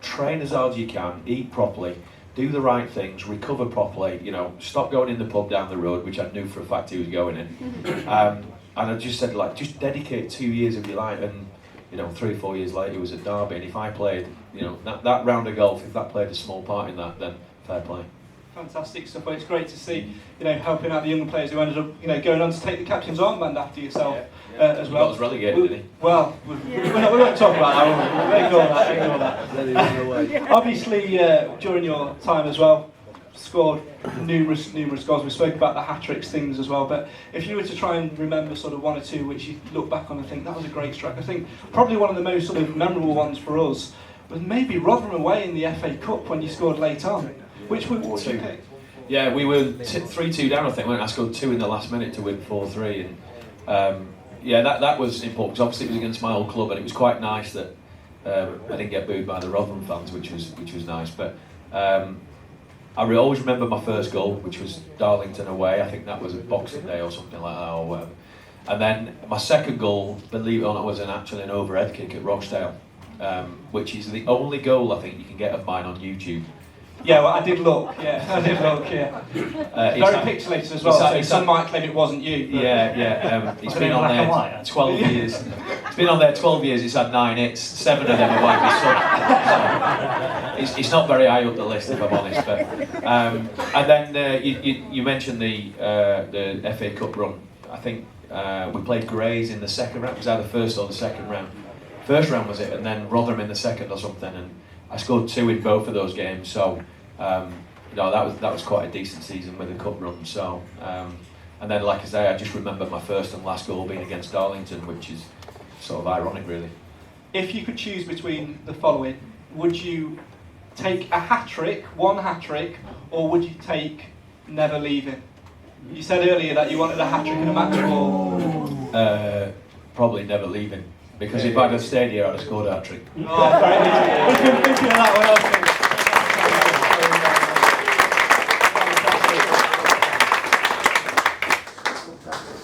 train as hard as you can, eat properly, do the right things, recover properly, stop going in the pub down the road, which I knew for a fact he was going in. And I just said, like, just dedicate 2 years of your life. And, 3 or 4 years later, he was at Derby. And if I played, that round of golf, if that played a small part in that, then fair play. Fantastic stuff. Well, it's great to see, helping out the younger players who ended up, going on to take the captain's armband after yourself as well. He was relegated, didn't he? Well, we won't talk about that. We'll ignore that. Obviously, during your time as well, scored numerous goals. We spoke about the hat-tricks things as well, but if you were to try and remember sort of 1 or 2 which you look back on and think that was a great strike, I think probably one of the most sort of memorable ones for us was maybe Rotherham away in the FA Cup when you scored late on. Which would you pick? Yeah, we were 3-2 down, I think, when I scored 2 in the last minute to win 4-3, and that was important, because obviously it was against my old club, and it was quite nice that I didn't get booed by the Rotherham fans, which was nice. But I always remember my first goal, which was Darlington away. I think that was a Boxing Day or something like that, or whatever. And then my second goal, believe it or not, was actually an overhead kick at Rochdale, which is the only goal I think you can get of mine on YouTube. Yeah, well, I did look. Yeah, I did look. Yeah. Very pixelated as well. So some might claim it wasn't you. But. Yeah. It's been on black and there white, 12 years. It's been on there 12 years. It's had 9 hits. 7 of them are by my son. So it's not very high up the list, if I'm honest. But and then you mentioned the FA Cup run. I think we played Grays in the second round. It was either the first or the second round. First round was it, and then Rotherham in the second or something. And I scored 2 in both of those games. So that was quite a decent season with the cup run. So and then, like I say, I just remember my first and last goal being against Darlington, which is sort of ironic, really. If you could choose between the following, would you take a hat-trick, one hat-trick, or would you take never leaving? You said earlier that you wanted a hat-trick and a match ball. Probably never leaving, because if I'd have stayed here, I'd have scored a hat-trick. Oh, very easy. We've been thinking of that one, haven't we?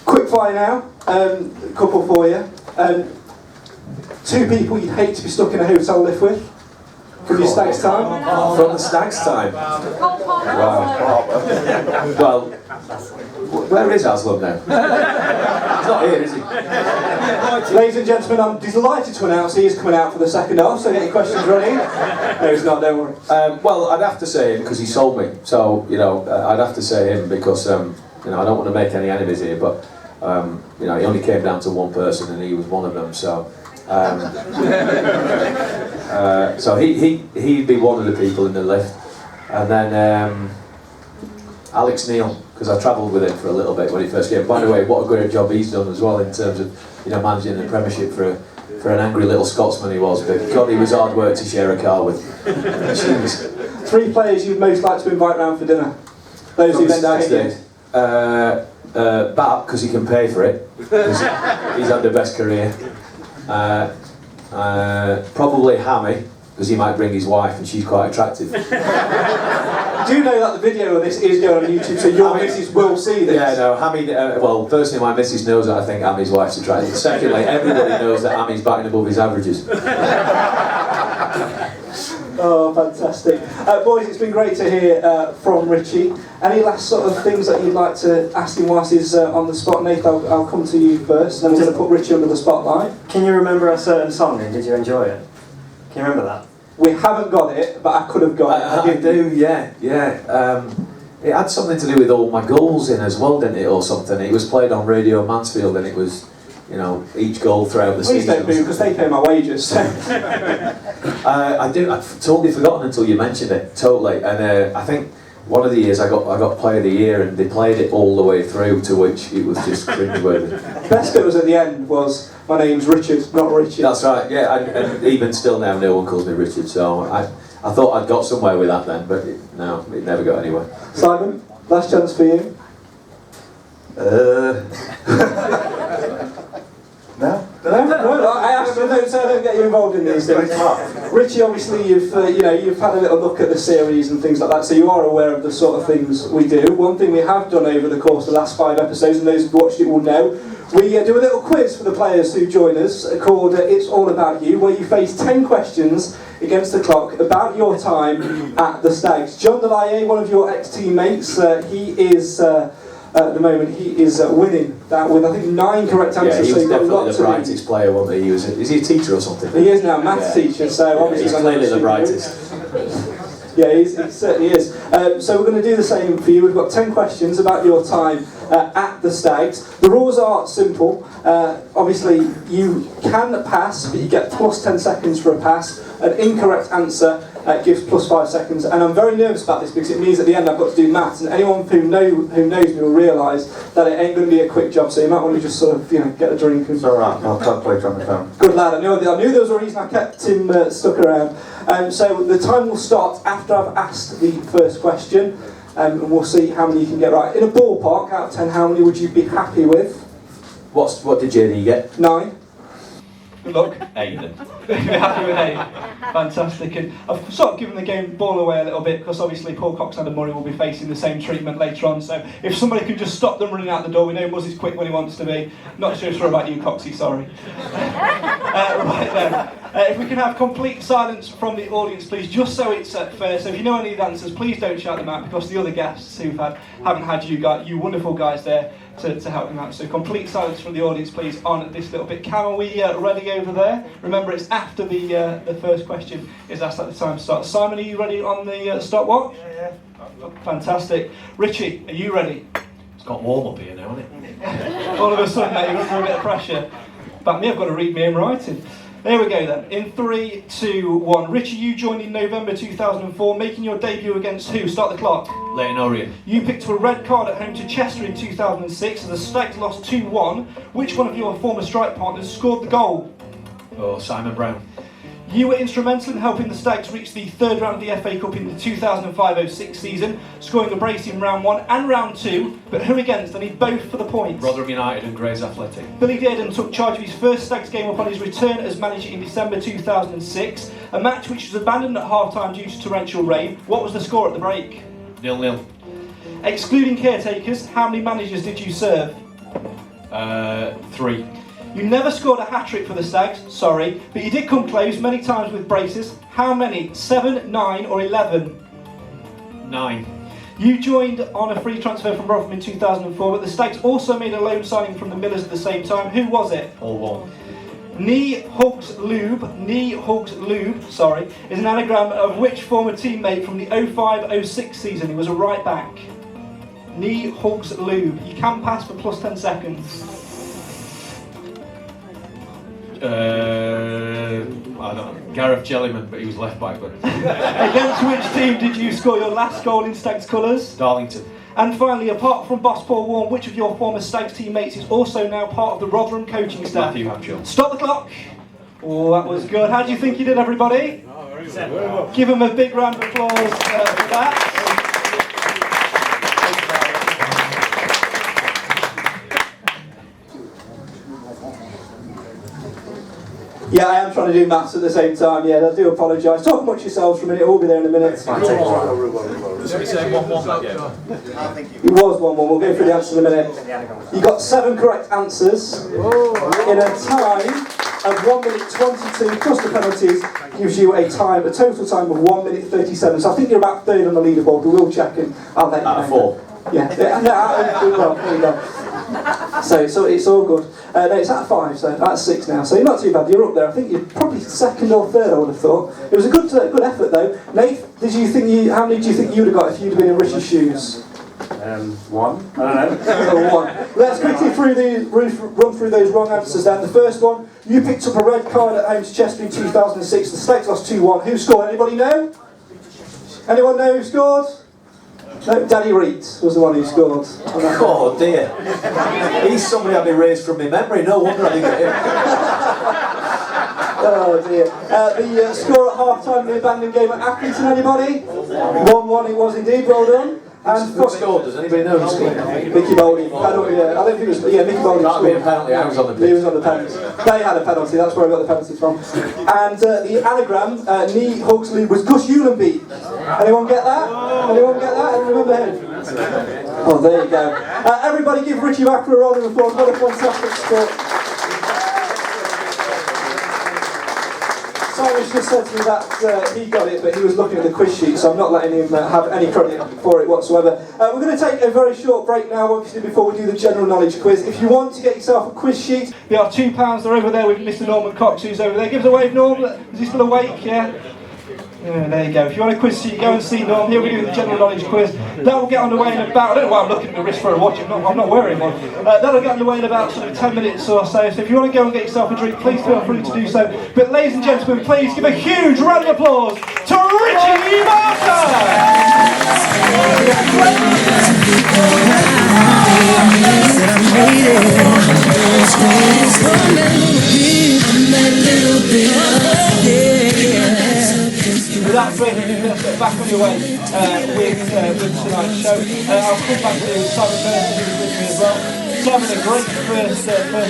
Quick fire now, a couple for you. 2 people you'd hate to be stuck in a hotel lift with from your Stags time. From the Stags time? Wow. Well, where is Aslam now? He's not here, is he? Ladies and gentlemen, I'm delighted to announce he is coming out for the second half, so get your questions ready. No, he's not, don't worry. Well, I'd have to say him because he sold me. So, I'd have to say him because, I don't want to make any enemies here, but, he only came down to one person and he was one of them, so... so he'd be one of the people in the lift, and then Alex Neil, because I travelled with him for a little bit when he first came. By the way, what a great job he's done as well in terms of managing the Premiership for an angry little Scotsman he was. But God, he was hard work to share a car with. 3 players you'd most like to invite round for dinner. Those who've entertained you. Bat, because he can pay for it. Because he's had the best career. Probably Hammy, because he might bring his wife and she's quite attractive. Do you know that the video of this is going on YouTube, so your missus will see this? Yeah, no, Hammy, well, firstly, my missus knows that I think Hammy's wife's attractive. Secondly, everybody knows that Hammy's batting above his averages. Oh, fantastic. Boys, it's been great to hear from Richie. Any last sort of things that you'd like to ask him whilst he's on the spot? Nathan, I'll come to you first, then we're going to put Richie under the spotlight. Can you remember a certain song and did you enjoy it? Can you remember that? We haven't got it, but I could have got it. I do, yeah. It had something to do with all my goals in as well, didn't it, or something? It was played on Radio Mansfield and it was, each goal throughout the season. Please don't boo, because they pay my wages. I do. I've totally forgotten until you mentioned it. Totally. And I think one of the years I got Player of the Year, and they played it all the way through, to which it was just cringeworthy. Best bit was at the end was, my name's Richard, not Richard. That's right. Yeah. And even still now, no one calls me Richard. So I thought I'd got somewhere with that then, but no, it never got anywhere. Simon, last chance for you. No, I asked you, so I don't get you involved in these things. Richie, obviously you've had a little look at the series and things like that, so you are aware of the sort of things we do. One thing we have done over the course of the last 5 episodes, and those who've watched it will know, we do a little quiz for the players who join us called It's All About You, where you face 10 questions against the clock about your time at the Stags. John Delaye, one of your ex-teammates, he is... at the moment, he is winning that with, I think, 9 correct answers. Yeah, he was so definitely the brightest player, wasn't he? Is he a teacher or something? He is now a maths teacher, so obviously... He's clearly the brightest. Yeah, he certainly is. So we're going to do the same for you. We've got 10 questions about your time at the Stags. The rules are simple. Obviously, you can pass, but you get plus 10 seconds for a pass. An incorrect answer gives plus 5 seconds. And I'm very nervous about this because it means at the end I've got to do maths. And anyone who knows me will realise that it ain't going to be a quick job. So you might want to just sort of, get a drink. It's alright, I'll calculate on the phone. Good lad, I knew there was a reason I kept him stuck around. So the time will start after I've asked the first question, and we'll see how many you can get right. In a ballpark, out of 10, how many would you be happy with? What did JD get? 9. Good luck. 8 then. You're happy with 8. Fantastic. And I've sort of given the game ball away a little bit because obviously Paul Cox and Adam Murray will be facing the same treatment later on. So if somebody can just stop them running out the door, we know Muzz is quick when he wants to be. Not sure about you, Coxie, sorry. Right then. If we can have complete silence from the audience, please, just so it's fair. So if you know any of the answers, please don't shout them out, because the other guests who've haven't had you wonderful guys there to help them out. So complete silence from the audience, please, on this little bit. Cam, are we ready over there? Remember, it's after the first question is asked at the time to start. Simon, are you ready on the stopwatch? Yeah. Fantastic. Richie, are you ready? It's got warm up here now, hasn't it? All of a sudden, mate, you're under a bit of pressure. But me, I've got to read my own writing. There we go then. In 3, 2, 1. Richie, you joined in November 2004, making your debut against who? Start the clock. Leighton Orient. You picked a red card at home to Chester in 2006 as the Stags lost 2-1. Which one of your former strike partners scored the goal? Oh, Simon Brown. You were instrumental in helping the Stags reach the third round of the FA Cup in the 2005-06 season, scoring a brace in round 1 and round 2, but who against? I need both for the points. Rotherham United and Grays Athletic. Billy Dearden took charge of his first Stags game upon his return as manager in December 2006, a match which was abandoned at half-time due to torrential rain. What was the score at the break? 0-0. Excluding caretakers, how many managers did you serve? 3. You never scored a hat-trick for the Stags, sorry, but you did come close many times with braces. How many? 7, 9 or 11? 9. You joined on a free transfer from Rotherham in 2004, but the Stags also made a loan signing from the Millers at the same time. Who was it? All 1. Knee Hugs Lube, is an anagram of which former teammate from the 05-06 season? He was a right back. Knee Hugs Lube. You can pass for plus 10 seconds. I don't know. Gareth Jellyman, but he was left back. But Against which team did you score your last goal in Stags colours? Darlington. And finally, apart from boss Paul Warren, which of your former Stags teammates is also now part of the Rotherham coaching staff? Matthew Hampshire. Stop the clock! Oh, that was good. How do you think you did, everybody? Oh, very good. Give them a big round of applause for that. Yeah, I am trying to do maths at the same time. Yeah, I do apologise. Talk amongst yourselves for a minute. We'll be there in a minute. It was 1-1. We'll go through the answers in a minute. You got 7 correct answers in a time of 1 minute 22 plus the penalties. Gives you a total time of 1 minute 37. So I think you're about third on the leaderboard. But we'll check and I'll let you know. Out of 4. Yeah, well, there you go. So it's all good. No, it's at 5, so that's 6 now. So you're not too bad. You're up there. I think you're probably second or third, I would have thought. It was a good effort though. Nath, how many do you think you would have got if you'd been in Richie's shoes? 1. I don't know. 1. Let's quickly run through those wrong answers then. The first one, you picked up a red card at home to Chester in 2006. The Stags lost 2-1. Who scored? Anybody know? Anyone know who scored? No, Danny Reed was the one who scored. Oh dear. He's somebody I've been raised from my memory. No wonder I didn't get him. Oh dear. The score at half-time in the abandoned game at Accrington, anybody? 1-1 it was indeed, well done. And who scored? Does anybody know who scored? Mickey Bowley. I don't think it was. Yeah, Mickey Bowley. That'd be a penalty. I was on the pitch. He was on the penalty. They had a penalty. That's where I got the penalty from. And the anagram, Knee Hugs Lube, was Gus Eulenby. Anyone get that? Anyone get that? Remember him? Oh, there you go. Everybody give Richie Barker a round of applause. What a fantastic sport. Simon's just said to me that he got it, but he was looking at the quiz sheet, so I'm not letting him have any credit for it whatsoever. We're going to take a very short break now, obviously, before we do the general knowledge quiz. If you want to get yourself a quiz sheet, they are £2. They're over there with Mr. Norman Cox, who's over there. Give us a wave, Norm. Is he still awake? Yeah. Yeah, there you go. If you want a quiz sheet, go and see Norm. He'll be doing the general knowledge quiz. That will get underway in about, I don't know why I'm looking at the wrist for a watch, I'm not wearing one. That'll get underway in about sort of 10 minutes or so. So if you want to go and get yourself a drink, please feel free to do so. But ladies and gentlemen, please give a huge round of applause to Richie Barker! Without further ado, let's get back on your way with tonight's show. I'll come back to Simon Mercer, who was with me as well. Simon, a great first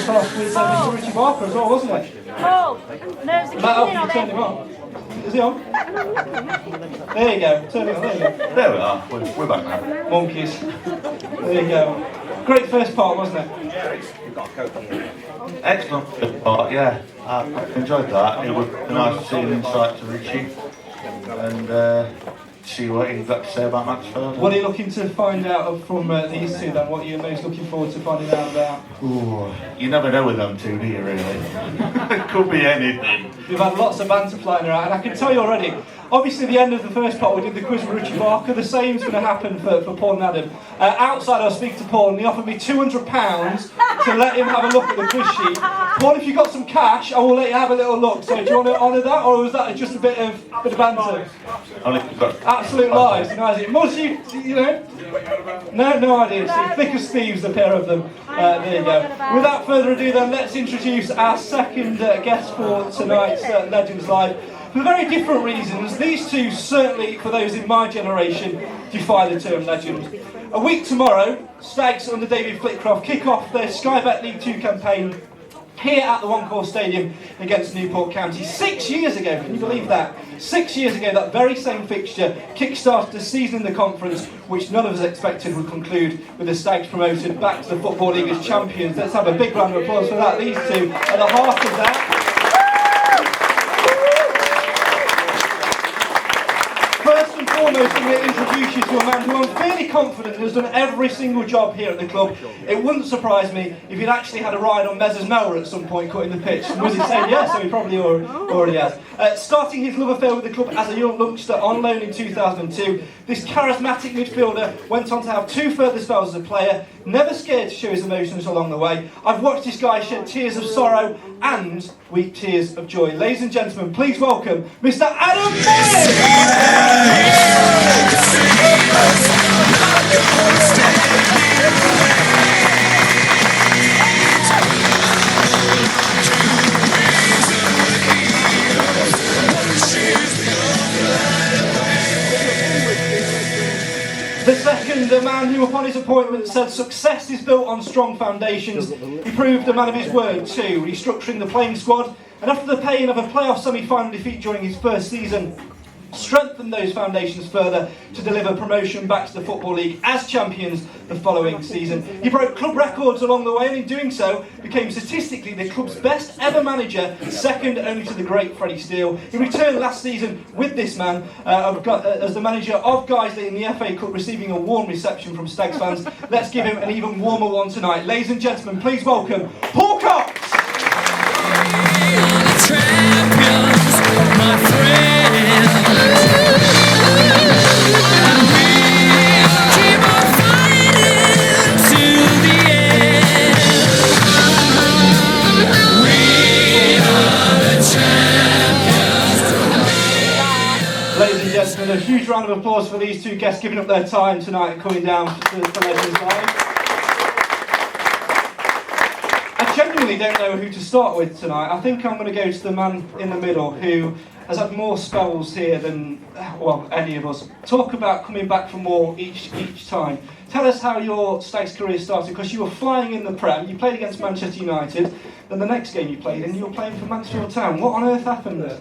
half with Mr. Richie Barker as well, wasn't it? Oh, no, it's a Matt, you turned him on. Is he on? There you go. Turn it on. There you go. There we are. We're back now. Monkeys. There you go. Great first part, wasn't it? Excellent first part, yeah. I enjoyed that. It would be nice to see an insight to Richie and see what he's got to say about Mansfield. What are you looking to find out from these two then? What are you most looking forward to finding out about? Ooh, you never know with them two, do you, really? It could be anything. We've had lots of banter flying around, and I can tell you already, obviously at the end of the first part we did the quiz with Richie Barker. The same's going to happen for Paul and Adam. Outside I'll speak to Paul and he offered me £200 to let him have a look at the quiz sheet. Paul, if you've got some cash, I will let you have a little look. So do you want to honour that, or was that just a bit of banter? Absolute lies, is it? Most you know? No idea. It's thick as thieves, the pair of them. There you go. Without further ado then, let's introduce our second guest for tonight's Legends Live. For very different reasons, these two, certainly for those in my generation, defy the term legend. A week tomorrow, Stags under David Flitcroft kick off their Sky Bet League 2 campaign here at the One Call Stadium against Newport County. 6 years ago, can you believe that? 6 years ago, that very same fixture kick-started the season in the conference, which none of us expected would conclude with the Stags promoted back to the Football League as champions. Let's have a big round of applause for that. These two are the heart of that. First and foremost, I'm going to introduce you to a man who I'm fairly confident has done every single job here at the club. It wouldn't surprise me if he'd actually had a ride on Mez's mower at some point cutting the pitch. Was he saying yes? So he probably already has. Starting his love affair with the club as a young youngster on loan in 2002, this charismatic midfielder went on to have 2 further spells as a player, never scared to show his emotions along the way. I've watched this guy shed tears of sorrow and weep tears of joy. Ladies and gentlemen, please welcome Mr. Adam Murray! The second, the man who upon his appointment said success is built on strong foundations. He proved a man of his word too, restructuring the playing squad, and after the pain of a playoff semi-final defeat during his first season, strengthened those foundations further to deliver promotion back to the Football League as champions the following season. He broke club records along the way, and in doing so became statistically the club's best ever manager, second only to the great Freddie Steele. He returned last season with this man as the manager of Guiseley in the FA Cup, receiving a warm reception from Stags fans. Let's give him an even warmer one tonight. Ladies and gentlemen, please welcome Paul Cox! Ladies and gentlemen, a huge round of applause for these two guests giving up their time tonight and coming down for Legends Live. I genuinely don't know who to start with tonight. I think I'm going to go to the man in the middle who has had more spells here than, well, any of us. Talk about coming back for more each time. Tell us how your Stags career started, because you were flying in the Prem, you played against Manchester United, then the next game you played in, you were playing for Mansfield Town. What on earth happened there?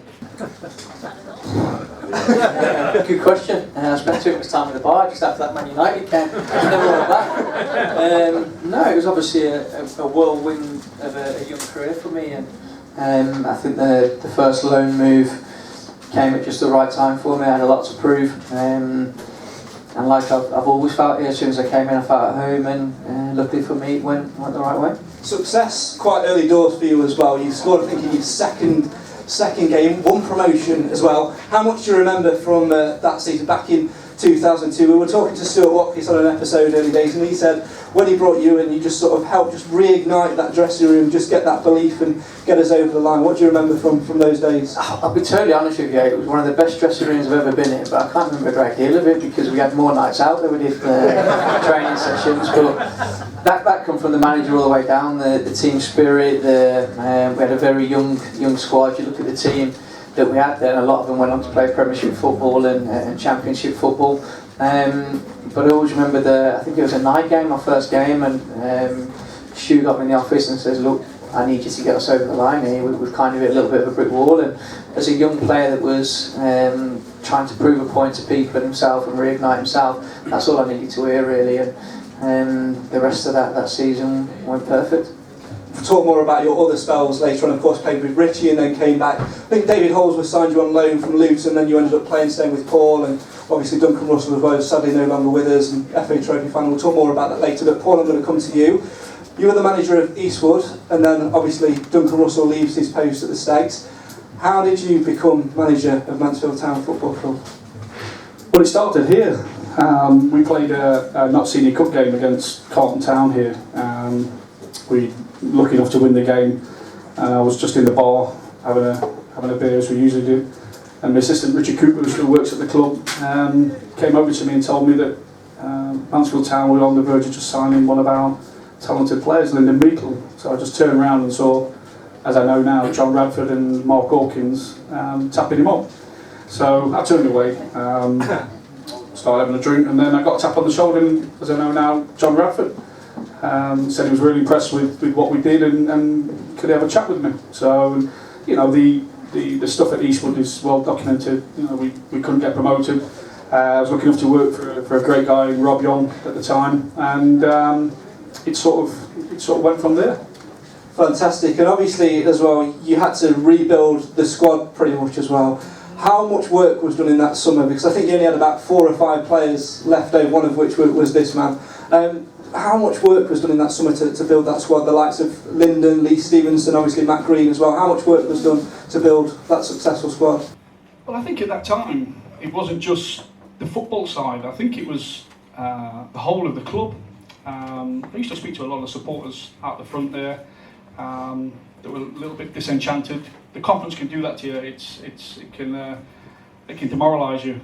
Good question. I spent too much time in the bar just after that Man United game. Never went back. No, it was obviously a whirlwind of a young career for me, and I think the first loan move came at just the right time for me. I had a lot to prove, and like I've always felt here, as soon as I came in I felt at home, and luckily for me it went the right way. Success quite early doors for you as well. You scored, I think, in your second game, won promotion as well. How much do you remember from that season back in 2002? We were talking to Stuart Watkins on an episode early days, and he said when he brought you in, you just sort of helped just reignite that dressing room, just get that belief and get us over the line. What do you remember from those days? I'll be totally honest with you, it was one of the best dressing rooms I've ever been in, but I can't remember a great deal of it because we had more nights out than we did training sessions. But that come from the manager all the way down, the team spirit. We had a very young squad. You look at the team that we had there, and a lot of them went on to play Premiership football and Championship football. But I always remember I think it was a night game, my first game, and Stu got me in the office and says, look, I need you to get us over the line here. We've kind of hit a little bit of a brick wall, and as a young player that was trying to prove a point to people and himself and reignite himself, that's all I needed to hear really, and the rest of that season went perfect. We'll talk more about your other spells later on. Of course, played with Richie and then came back. I think David Holsworth signed you on loan from Luton, then you ended up staying with Paul, and obviously Duncan Russell as well, sadly no longer with us, and FA Trophy final. We'll talk more about that later, but Paul, I'm going to come to you. You were the manager of Eastwood, and then obviously Duncan Russell leaves his post at the Stags. How did you become manager of Mansfield Town Football Club? Well, it started here. We played a not senior cup game against Carlton Town here. We lucky enough to win the game. I was just in the bar having a beer as we usually do, and my assistant Richard Cooper, who still works at the club, came over to me and told me that Mansfield Town were on the verge of just signing one of our talented players, Lyndon Beetle. So I just turned around and saw, as I know now, John Radford and Mark Hawkins tapping him up. So I turned away, started having a drink, and then I got a tap on the shoulder, and as I know now, John Radford said he was really impressed with what we did, and could he have a chat with me. So, you know, the stuff at Eastwood is well documented. You know, we couldn't get promoted. I was lucky enough to work for a great guy, Rob Young, at the time, and it sort of went from there. Fantastic, and obviously as well, you had to rebuild the squad pretty much as well. How much work was done in that summer? Because I think you only had about 4 or 5 players left over, one of which was this man. How much work was done in that summer to build that squad? The likes of Lyndon, Lee Stevenson, obviously Matt Green as well. How much work was done to build that successful squad? Well, I think at that time it wasn't just the football side. I think it was the whole of the club. I used to speak to a lot of supporters out the front there that were a little bit disenchanted. The conference can do that to you. It can demoralise you.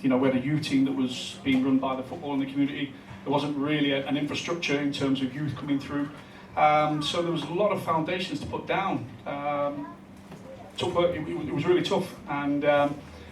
You know, we had a youth team that was being run by the football in the community. There wasn't really an infrastructure in terms of youth coming through. So there was a lot of foundations to put down. It was really tough, and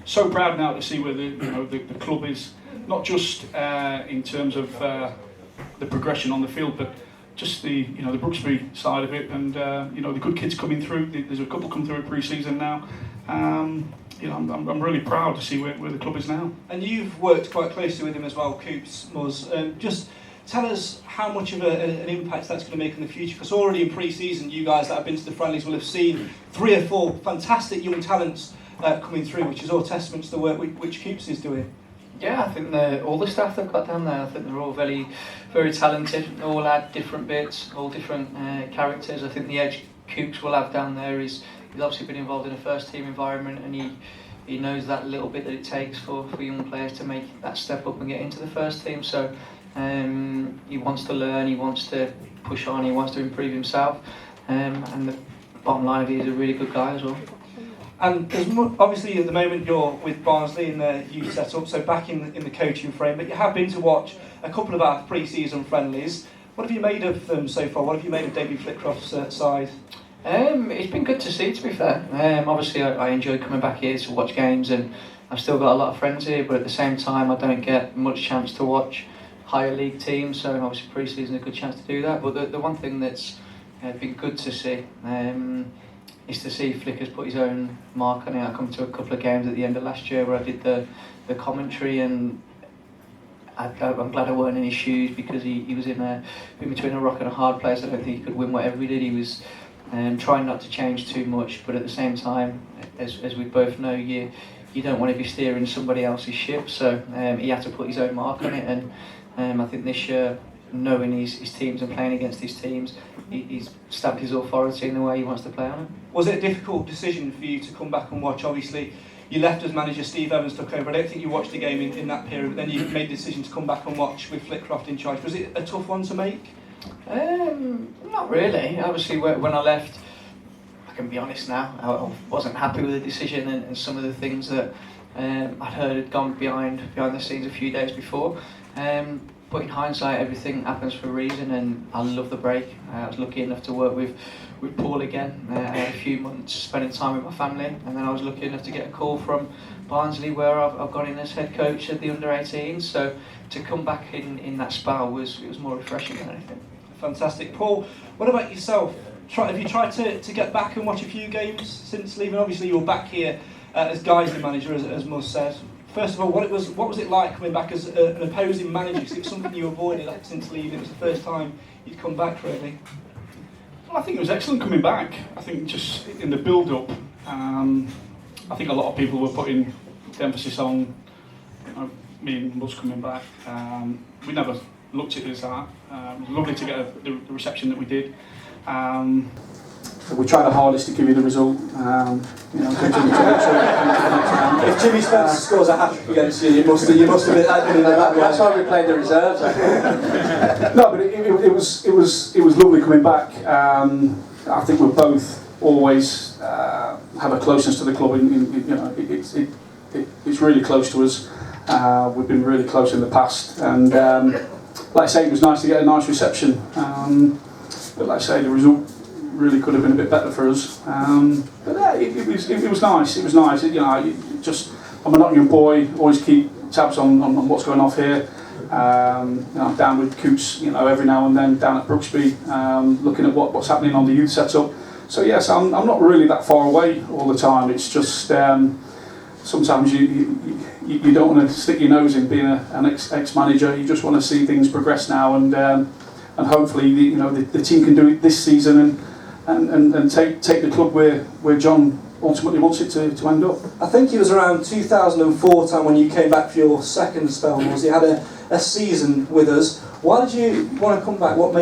so proud now to see where the club is, not just in terms of the progression on the field, but just the Brooksby side of it, and the good kids coming through. There's a couple come through pre-season now. I'm really proud to see where the club is now. And you've worked quite closely with him as well, Coops, Muzz. Just tell us how much of an impact that's going to make in the future, because already in pre-season, you guys that have been to the friendlies will have seen 3 or 4 fantastic young talents coming through, which is all testament to the work which Coops is doing. Yeah, I think all the staff they've got down there, I think they're all very, very talented. All add different bits, all different characters. I think the edge Coops will have down there is he's obviously been involved in a first team environment, and he knows that little bit that it takes for young players to make that step up and get into the first team. So he wants to learn, he wants to push on, he wants to improve himself, and the bottom line of it, he's a really good guy as well. And obviously at the moment you're with Barnsley in the youth setup, so back in the coaching frame, but you have been to watch a couple of our pre-season friendlies. What have you made of them so far? What have you made of David Flitcroft's side? It's been good to see, to be fair. Obviously I enjoy coming back here to watch games, and I've still got a lot of friends here, but at the same time I don't get much chance to watch higher league teams, so obviously pre-season is a good chance to do that. But the one thing that's been good to see is to see Flick has put his own mark on it. I come to a couple of games at the end of last year where I did the commentary, and I'm glad I weren't in his shoes, because he was in between a rock and a hard place. I don't think he could win whatever he did. He was trying not to change too much, but at the same time, as we both know, you don't want to be steering somebody else's ship, so he had to put his own mark on it, and I think this year, knowing his teams and playing against his teams, he's stamped his authority in the way he wants to play on it. Was it a difficult decision for you to come back and watch? Obviously, you left as manager, Steve Evans took over. I don't think you watched the game in that period, but then you made the decision to come back and watch with Flitcroft in charge. Was it a tough one to make? Not really. Obviously, when I left, I can be honest now, I wasn't happy with the decision, and some of the things that I'd heard had gone behind the scenes a few days before. But in hindsight, everything happens for a reason, and I love the break. I was lucky enough to work with Paul again. I had a few months spending time with my family, and then I was lucky enough to get a call from Barnsley, where I've gone in as head coach of the under-18s. So to come back in that spell was more refreshing than anything. Fantastic. Paul, what about yourself? have you tried to get back and watch a few games since leaving? Obviously, you're back here as Guiseley manager, as Muzz said. First of all, what was it like coming back as an opposing manager? Because it was something you avoided since leaving. It was the first time you'd come back, really. Well, I think it was excellent coming back. I think just in the build-up, I think a lot of people were putting the emphasis on me and Muzz coming back. We never looked at it as that. It was lovely to get the reception that we did. We tried our hardest to give you the result. If Jimmy Spencer scores a hat-trick against you, you must have been in that way. That's why we played the reserves. No, but it was lovely coming back. I think we're both always have a closeness to the club. It's really close to us. We've been really close in the past, and like I say, it was nice to get a nice reception. But like I say, the result really could have been a bit better for us. But yeah, it was nice. It was nice. I'm a Nottingham boy. Always keep tabs on what's going off here. I'm down with Coots, every now and then down at Brooksby, looking at what's happening on the youth setup. So yes, I'm not really that far away all the time. It's just sometimes you don't want to stick your nose in being an ex-manager. You just want to see things progress now, and hopefully the team can do it this season and take the club where John ultimately wants it to end up. I think it was around 2004 time when you came back for your second spell. Was you had a season with us? Why did you want to come back? What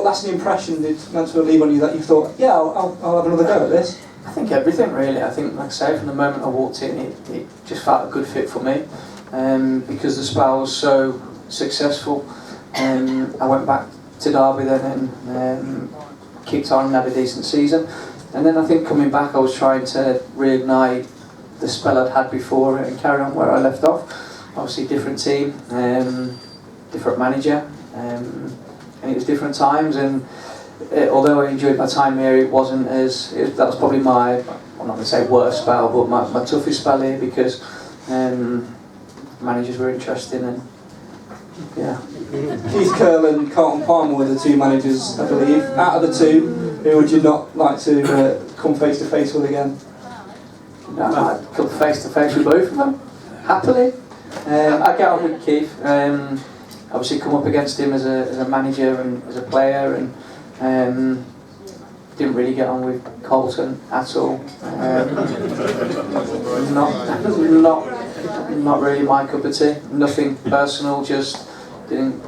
lasting impression did Mansfield leave on you that you thought, yeah, I'll have another go at this? I think everything really. I think, like I say, from the moment I walked in, it just felt a good fit for me, because the spell was so successful. I went back to Derby then and kicked on and had a decent season. And then I think coming back, I was trying to reignite the spell I'd had before and carry on where I left off. Obviously, different team, different manager, and it was different times. And although I enjoyed my time here, it wasn't that was probably my, I'm not going to say worst spell, but my toughest spell here, because managers were interesting and yeah. Keith Curl and Carlton Palmer were the two managers, I believe. Out of the two, who would you not like to come face to face with again? No, I'd come face to face with both of them, happily. I get on with Keith. Obviously, come up against him as a manager and as a player, and didn't really get on with Colton at all. Not really my cup of tea. Nothing personal, just didn't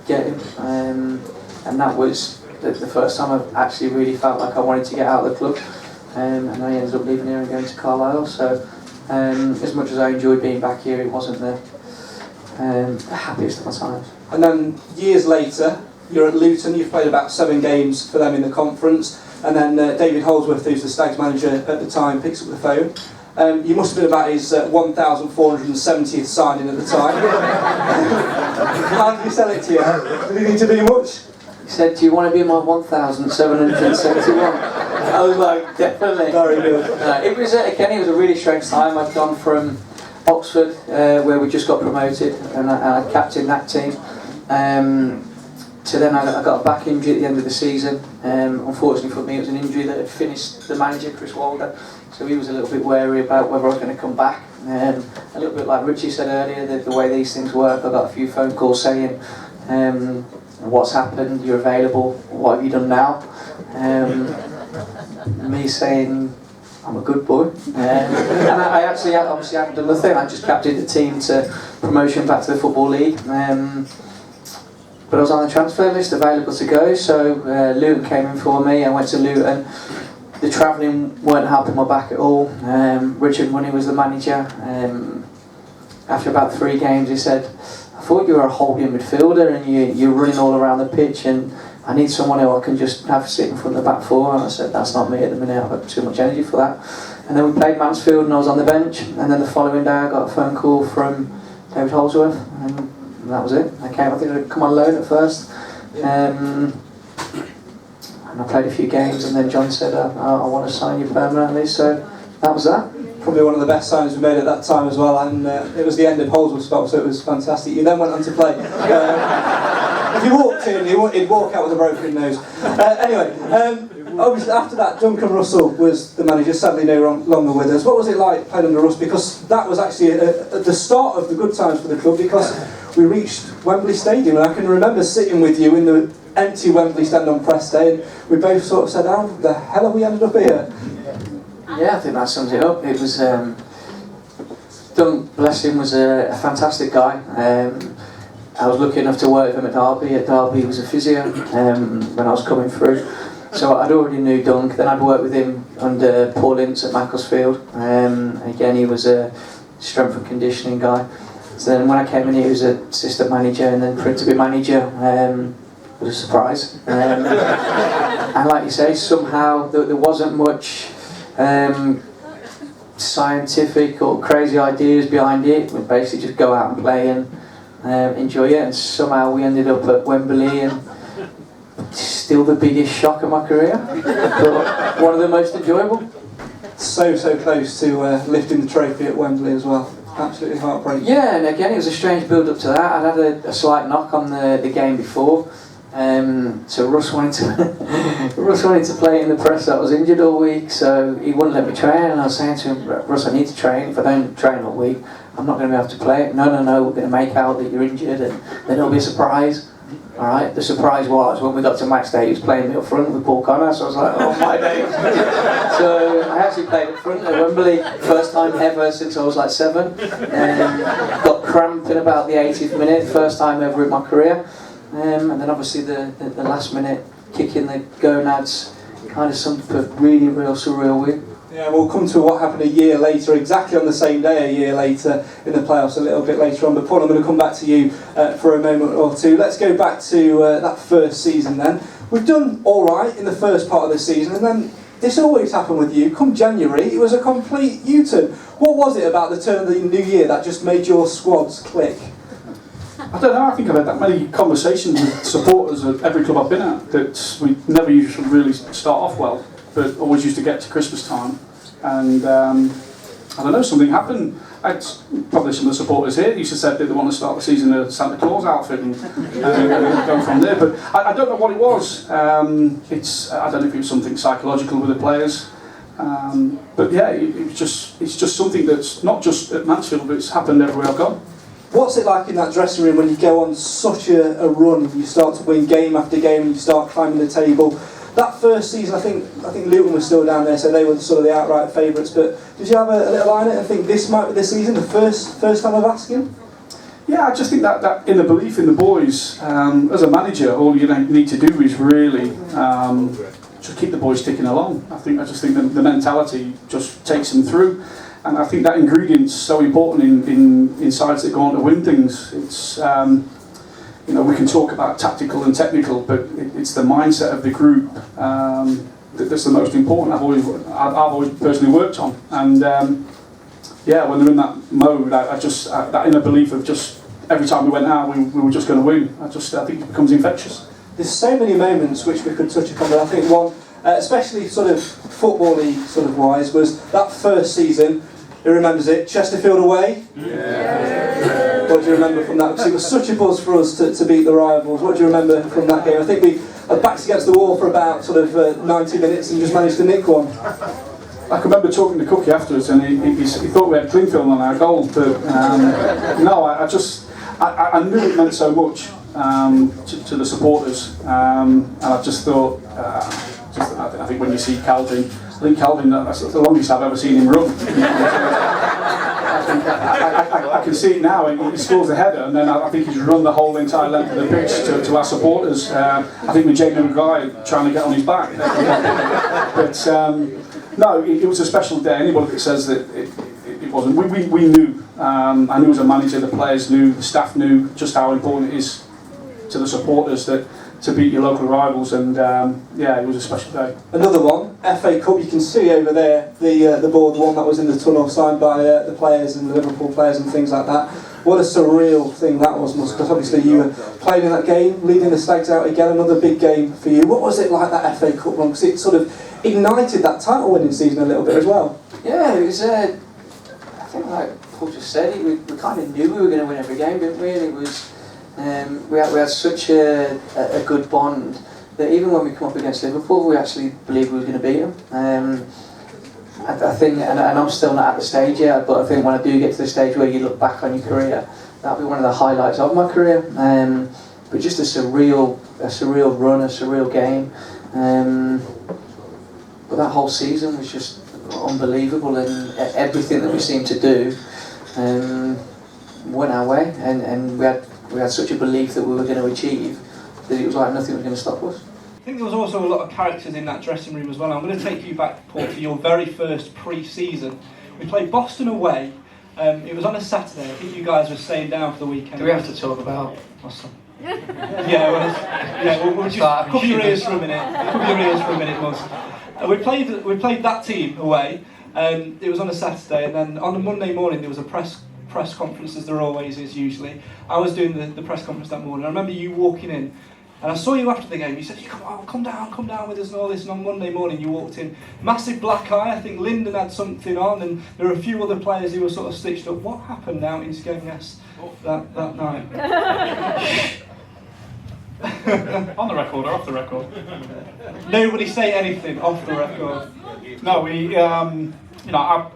get him. And that was the first time I've actually really felt like I wanted to get out of the club. And I ended up leaving here and going to Carlisle. So as much as I enjoyed being back here, it wasn't the happiest of my times. And then years later, you're at Luton. You've played about 7 games for them in the conference. And then David Holdsworth, who's the Stags manager at the time, picks up the phone. You must have been about his 1,470th signing at the time. How did he sell it to you? Did he need to do much? He said, "Do you want to be in my 1,771? I was like, definitely. Very good. It was it was a really strange time. I'd gone from Oxford, where we just got promoted, and I captained that team. So then I got a back injury at the end of the season. Unfortunately for me, it was an injury that had finished the manager, Chris Walder. So he was a little bit wary about whether I was going to come back. A little bit like Richie said earlier, the way these things work. I got a few phone calls saying, "What's happened? You're available. What have you done now?" Me saying, "I'm a good boy." And I actually obviously hadn't done nothing. I just captained the team to promotion back to the Football League. But I was on the transfer list, available to go, so Luton came in for me. I went to Luton. The travelling weren't helping my back at all. Richard Money was the manager. After about 3 games, he said, "I thought you were a holding midfielder and you're running all around the pitch, and I need someone who I can just have sit in front of the back 4. And I said, "That's not me at the minute, I've got too much energy for that." And then we played Mansfield and I was on the bench, and then the following day I got a phone call from David Holdsworth, and that was it. I think I'd come on loan at first, and I played a few games, and then John said, "I want to sign you permanently," so that was that. Probably one of the best signings we made at that time as well, and it was the end of Holdsworth's spell, so it was fantastic. You then went on to play If you walked in, he'd walk out with a broken nose. Anyway, obviously after that, Duncan Russell was the manager, sadly no longer with us. What was it like playing under Russ? Because that was actually at the start of the good times for the club, because we reached Wembley Stadium, and I can remember sitting with you in the empty Wembley stand on press day, and we both sort of said, how the hell have we ended up here? Yeah, I think that sums it up. It was, Dunk, bless him, was a fantastic guy. I was lucky enough to work with him at Derby. At Derby, he was a physio when I was coming through. So I'd already knew Dunk. Then I'd worked with him under Paul Ince at Macclesfield. Again, he was a strength and conditioning guy. So then when I came in, he was assistant manager, and then for him to be manager was a surprise. And like you say, somehow there wasn't much scientific or crazy ideas behind it. We basically just go out and play and enjoy it, and somehow we ended up at Wembley, and still the biggest shock of my career, but one of the most enjoyable. So close to lifting the trophy at Wembley as well. Absolutely heartbreaking. Yeah, and again, it was a strange build up to that. I'd had a slight knock on the game before. So Russ wanted to play in the press. I was injured all week, so he wouldn't let me train, and I was saying to him, Russ, I need to train. If I don't train all week, I'm not going to be able to play. No, we're going to make out that you're injured, and then it'll be a surprise. Alright, the surprise was when we got to match day, he was playing me up front with Paul Connor, so I was like, oh my days. So I actually played up front at Wembley, first time ever since I was like 7. Got cramp in about the 80th minute, first time ever in my career. And then obviously the last minute kick in the gonads kind of summed up a really real surreal win. Yeah, we'll come to what happened a year later, exactly on the same day, a year later in the playoffs, a little bit later on. But Paul, I'm going to come back to you for a moment or two. Let's go back to that first season then. We've done all right in the first part of the season, and then this always happened with you. Come January, it was a complete U-turn. What was it about the turn of the new year that just made your squads click? I don't know, I think I've had that many conversations with supporters at every club I've been at that we never usually really start off well, but always used to get to Christmas time, and I don't know, something happened. Probably some of the supporters here used to say that they want to start the season in a Santa Claus outfit and go from there, but I don't know what it was. I don't know if it was something psychological with the players, but yeah, it's just something that's not just at Mansfield, but it's happened everywhere I've gone. What's it like in that dressing room when you go on such a run, you start to win game after game, and you start climbing the table? That first season, I think Luton was still down there, so they were sort of the outright favourites. But did you have a little eye on it and think this might be the season, the first time of asking? Yeah, I just think that inner belief in the boys, as a manager, all you need to do is really just keep the boys ticking along. I just think the mentality just takes them through. And I think that ingredient's so important in sides that go on to win things. It's we can talk about tactical and technical, but it's the mindset of the group that's the most important. I've always personally worked on, and when they're in that mode, that inner belief of just every time we went out, we were just going to win. I think it becomes infectious. There's so many moments which we could touch upon, but I think one, especially sort of football-y sort of wise, was that first season. Who remembers it? Chesterfield away? Yeah. What do you remember from that? Because it was such a buzz for us to beat the rivals. What do you remember from that game? I think we had backs against the wall for about sort of 90 minutes and just managed to nick one. I can remember talking to Cookie afterwards, and he thought we had clean film on our goal, but no, I knew it meant so much to the supporters, and I just thought, I think when you see Calvin, that's the longest I've ever seen him run. I can see it now. He scores a header, and then I think he's run the whole entire length of the pitch to our supporters. I think with Jamie Maguire trying to get on his back. But no, it was a special day. Anybody that says that it wasn't, we knew. I knew as a manager, the players knew, the staff knew just how important it is to the supporters to beat your local rivals, and it was a special day. Another one, FA Cup. You can see over there the board, the one that was in the tunnel, signed by the players and the Liverpool players and things like that. What a surreal thing that was, because obviously you were playing in that game, leading the Stags out again, another big game for you. What was it like, that FA Cup run? Because it sort of ignited that title winning season a little bit as well. Yeah, it was. I think like Paul just said, we kind of knew we were going to win every game, didn't we? And it was. We had such a good bond that even when we come up against Liverpool, we actually believed we were going to beat them. I think, and I'm still not at the stage yet, but I think when I do get to the stage where you look back on your career, that'll be one of the highlights of my career. But just a surreal run, a surreal game. But that whole season was just unbelievable, and everything that we seemed to do went our way, and we had such a belief that we were going to achieve that it was like nothing was going to stop us. I think there was also a lot of characters in that dressing room as well. I'm going to take you back, Paul, to your very first pre-season. We played Boston away. It was on a Saturday. I think you guys were staying down for the weekend. Do we have to talk about Boston? We'll just cover your ears for a minute, Mus. We played that team away. It was on a Saturday, and then on a Monday morning there was a press conference, as there always is usually. I was doing the press conference that morning. I remember you walking in, and I saw you after the game. You said, come down with us and all this. And on Monday morning you walked in, massive black eye. I think Lyndon had something on, and there were a few other players who were sort of stitched up. What happened out in Skegness that night? On the record or off the record? Nobody say anything off the record. No, we, I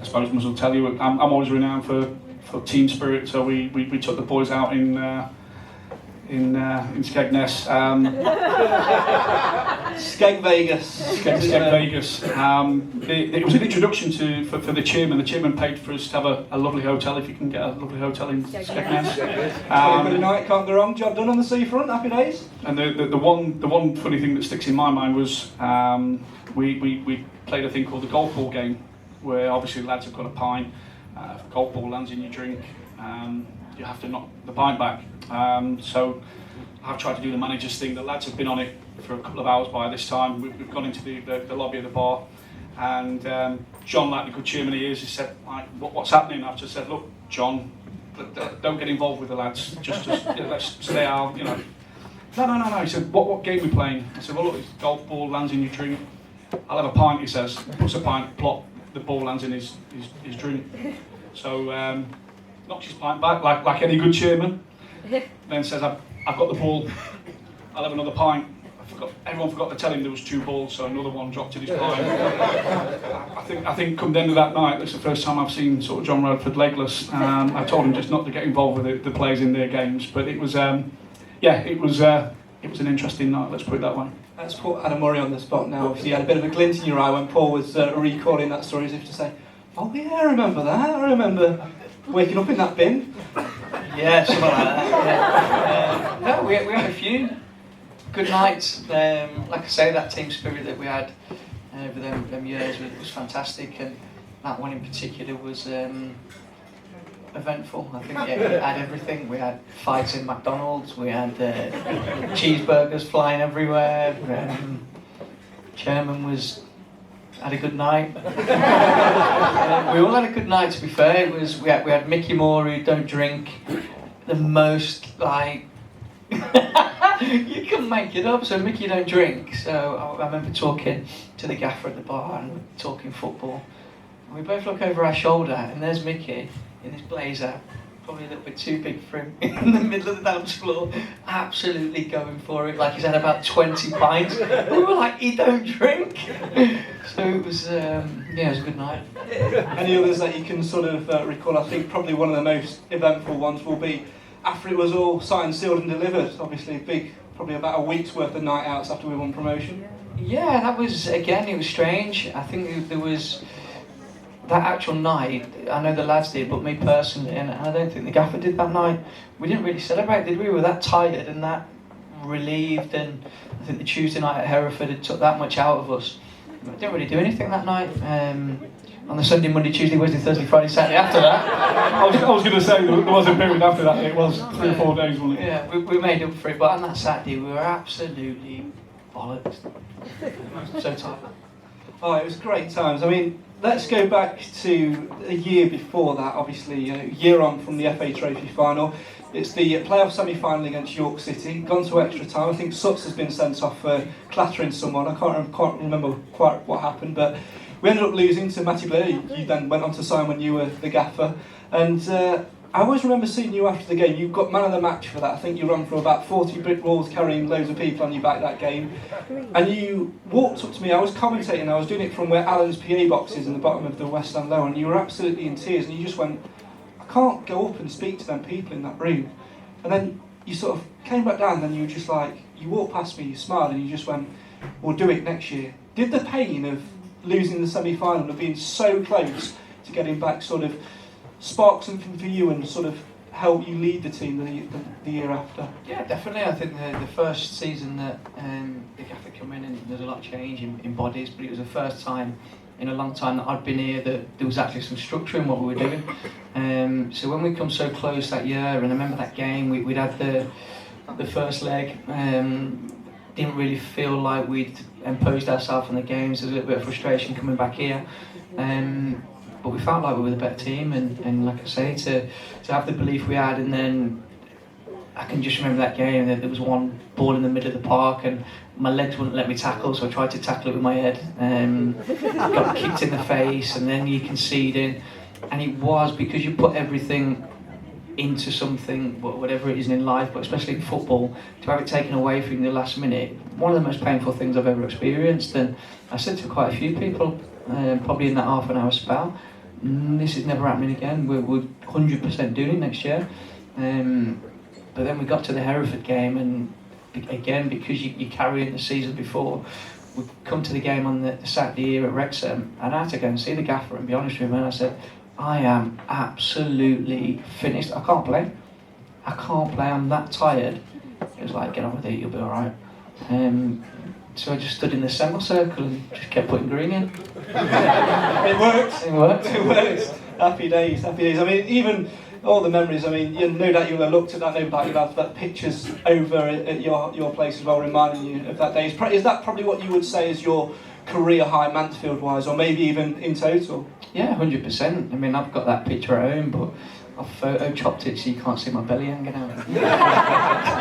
suppose Mus will tell you, I'm always renowned for team spirit, so we took the boys out in Skegness. Skeg Vegas. Skeg Vegas. It was an introduction for the chairman. The chairman paid for us to have a lovely hotel, if you can get a lovely hotel in Skegness. Good night, can't go wrong. Job done on the seafront. Happy days. And the one funny thing that sticks in my mind was we played a thing called the golf ball game, where obviously the lads have got a pint. If a golf ball lands in your drink, you have to knock the pint back. So I've tried to do the manager's thing. The lads have been on it for a couple of hours by this time. We've gone into the lobby of the bar, and John, like the good chairman he is, he said, what's happening? I've just said, look, John, don't get involved with the lads. Just let's stay out, No. He said, what game are we playing? I said, well, look, it's golf ball lands in your drink. I'll have a pint, he says. Puts a pint, plop, the ball lands in his drink. So knocks his pint back like any good chairman. Then says, I've got the ball, I'll have another pint. Everyone forgot to tell him there was 2 balls, so another one dropped in his pint. I think come the end of that night, that's the first time I've seen sort of John Radford legless. I told him just not to get involved with the players in their games, but it was an interesting night, let's put it that way. Let's put Adam Murray on the spot now. Obviously you had a bit of a glint in your eye when Paul was recalling that story, as if to say, oh yeah, I remember that, I remember waking up in that bin. Yeah, something like that. Yeah. No, we had a few good nights. Like I say, that team spirit that we had over them years was fantastic, and that one in particular was eventful. I think we had everything. We had fights in McDonald's, we had cheeseburgers flying everywhere. Chairman had a good night. We all had a good night, to be fair. It was we had Mickey Moore, who don't drink, the most you couldn't make it up. So Mickey don't drink. So I remember talking to the gaffer at the bar and talking football. And we both look over our shoulder, and there's Mickey in his blazer, probably a little bit too big for him, in the middle of the dance floor, absolutely going for it, like he's had about 20 pints. We were like, he don't drink. So it was, it was a good night. Any others that you can sort of recall? I think probably one of the most eventful ones will be after it was all signed, sealed and delivered. Obviously probably about a week's worth of night outs after we won promotion. Yeah, that was, again, it was strange. I think there was that actual night, I know the lads did, but me personally, and I don't think the gaffer did that night, we didn't really celebrate, did we? We were that tired and that relieved, and I think the Tuesday night at Hereford had took that much out of us. We didn't really do anything that night. On the Sunday, Monday, Tuesday, Wednesday, Thursday, Friday, Saturday after that. I was going to say, there was a period after that, it was 3 or 4 days, wasn't it? Yeah, we made up for it, but on that Saturday we were absolutely bollocks. So tired. Oh, it was great times. I mean, let's go back to a year before that, obviously, a year on from the FA Trophy final. It's the playoff semi-final against York City, gone to extra time. I think Sutz has been sent off for clattering someone. I can't remember quite what happened, but we ended up losing to Matty Blair. You then went on to sign when you were the gaffer. And I always remember seeing you after the game. You got man of the match for that. I think you ran for about 40 brick walls carrying loads of people on your back that game. And you walked up to me. I was commentating. I was doing it from where Alan's PA box is in the bottom of the West End Lower, and you were absolutely in tears. And you just went, I can't go up and speak to them people in that room. And then you sort of came back down, and then you were just like, you walked past me, you smiled, and you just went, we'll do it next year. Did the pain of losing the semi-final, of being so close to getting back, sort of spark something for you and sort of help you lead the team the year after? Yeah, definitely. I think the first season that the gaffer came in, and there's a lot of change in bodies, but it was the first time in a long time that I'd been here that there was actually some structure in what we were doing. So when we come so close that year, and I remember that game, we'd had the first leg, didn't really feel like we'd imposed ourselves on the games. There was a little bit of frustration coming back here. But we felt like we were the better team, and like I say, to have the belief we had, and then I can just remember that game, that there was one ball in the middle of the park and my legs wouldn't let me tackle, so I tried to tackle it with my head. Got kicked in the face, and then you conceding, and it was because you put everything into something, whatever it is in life, but especially in football, to have it taken away from you in the last minute, one of the most painful things I've ever experienced. And I said to quite a few people, probably in that half an hour spell, this is never happening again, we're 100% doing it next year. But then we got to the Hereford game, and again, because you carry in the season before, we come to the game on the Saturday here at Wrexham, and I had to go and see the gaffer and be honest with him, and I said, I am absolutely finished, I can't play, I'm that tired. He was like, get on with it, you'll be alright. So I just stood in the semicircle and just kept putting green in. It works. It worked. It works. Happy days, happy days. I mean, even all the memories, I mean, no doubt you'll have looked at that, no doubt you'll have that pictures over at your place as well, reminding you of that day. Is that probably what you would say is your career high Mansfield-wise, or maybe even in total? Yeah, 100%. I mean, I've got that picture at home, but I've photo-chopped it so you can't see my belly hanging out.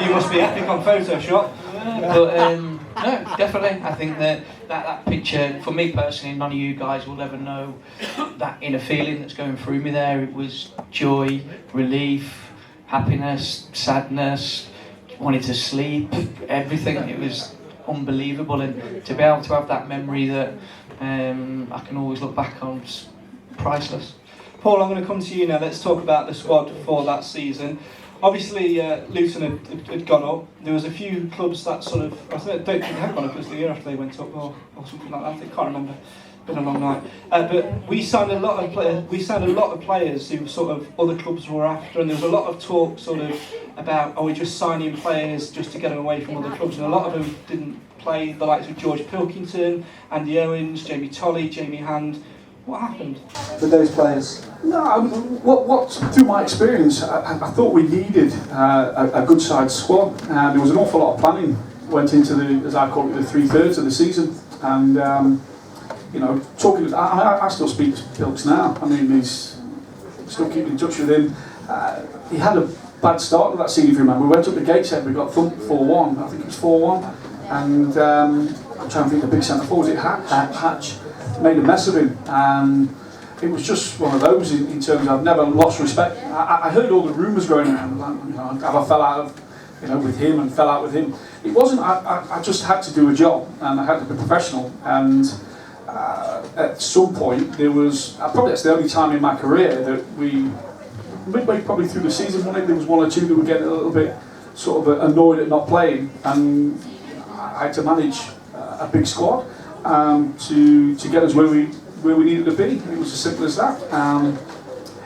You must be epic on Photoshop. But no, definitely. I think that picture, for me personally, none of you guys will ever know that inner feeling that's going through me there. It was joy, relief, happiness, sadness, wanting to sleep, everything. It was unbelievable, and to be able to have that memory that I can always look back on, it's priceless. Paul, I'm going to come to you now. Let's talk about the squad for that season. Obviously, Luton had gone up. There was a few clubs that sort of, I don't think they had gone up, it was the year after they went up, or something like that. I can't remember. It's been a long night. But we signed a lot of players. We signed a lot of players who sort of other clubs were after, and there was a lot of talk sort of about, are we just signing players just to get them away from other clubs? And a lot of them didn't play. The likes of George Pilkington, Andy Owens, Jamie Tolley, Jamie Hand. What happened with those players? No, what through my experience, I thought we needed a good side squad. There was an awful lot of planning went into the, as I call it, the 3/3 of the season. And you know, talking, I still speak to Pilks now. I mean, he's still keeping in touch with him. He had a bad start to that season, if you remember. We went up to Gateshead, we got thumped 4-1. I think it was 4-1. And I'm trying to think of the big centre forward. Was it Hatch? Made a mess of him, and it was just one of those in terms of I've never lost respect. I heard all the rumours going around, like, you know, have I fell out of, you know, with him and fell out with him. It wasn't. I just had to do a job, and I had to be professional. And at some point, there was probably that's the only time in my career that we midway probably through the season, there was one or two that were getting a little bit sort of annoyed at not playing, and I had to manage a big squad. To get us where we needed to be. It was as simple as that.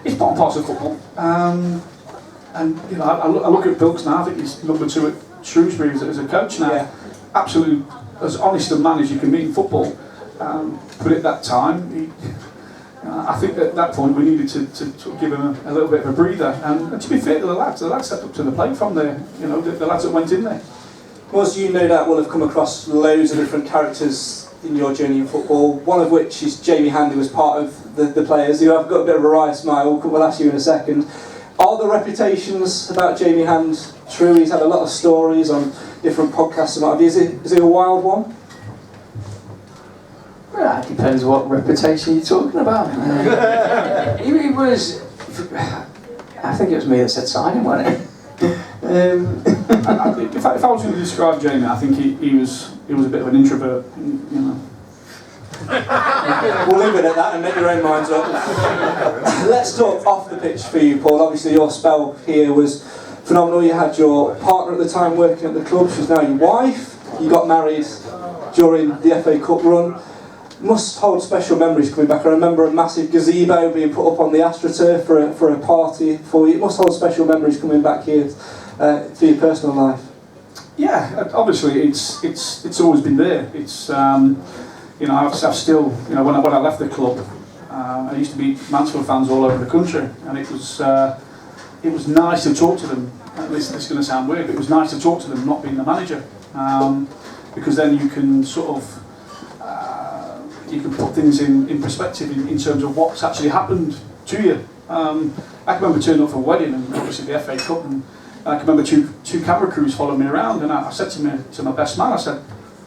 It's part and parcel of football. And you know, I look at Bilks now. I think he's number 2 at Shrewsbury as a coach now. Yeah. Absolutely as honest a man as you can be in football. But at that time, I think at that point we needed to give him a little bit of a breather. And to be fair to the lads stepped up to the plate from there. You know, the lads that went in there. Well, you no doubt will have come across loads of different characters in your journey in football, one of which is Jamie Hand, who was part of the players, who have got a bit of a wry smile. We'll ask you in a second. Are the reputations about Jamie Hand true? He's had a lot of stories on different podcasts and what have you. Is it a wild one? Well, it depends what reputation you're talking about. He was, I think it was me that said sign him, wasn't it? If I was going to describe Jamie, I think he was a bit of an introvert, you know. We'll leave it at that and make your own minds up. Let's talk off the pitch for you, Paul. Obviously your spell here was phenomenal. You had your partner at the time working at the club, she's now your wife. You got married during the FA Cup run. Must hold special memories coming back. I remember a massive gazebo being put up on the AstroTurf for a party for you. It must hold special memories coming back here for your personal life. Yeah, obviously it's always been there. It's you know, I've still, you know, when I left the club, I used to meet Mansfield fans all over the country, and it was nice to talk to them. This is going to sound weird, but it was nice to talk to them, not being the manager, because then you can sort of you can put things in perspective in terms of what's actually happened to you. I can remember turning up for a wedding, and obviously the FA Cup, and I can remember two camera crews following me around, and I said to my best man, I said,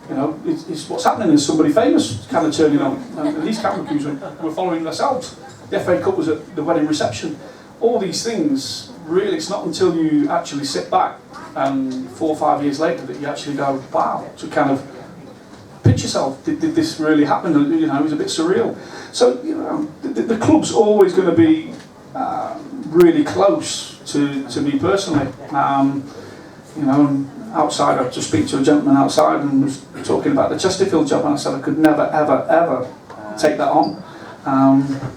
you know, it's what's happening is somebody famous kind of turning on, and these camera crews were following themselves. The FA Cup was at the wedding reception. All these things, really, it's not until you actually sit back and 4 or 5 years later that you actually go, wow, to kind of pitch yourself, did this really happen? You know, it was a bit surreal. So, you know, the club's always going to be really close to me personally. You know, outside, I just speak to a gentleman outside and was talking about the Chesterfield job, and I said I could never, ever, ever take that on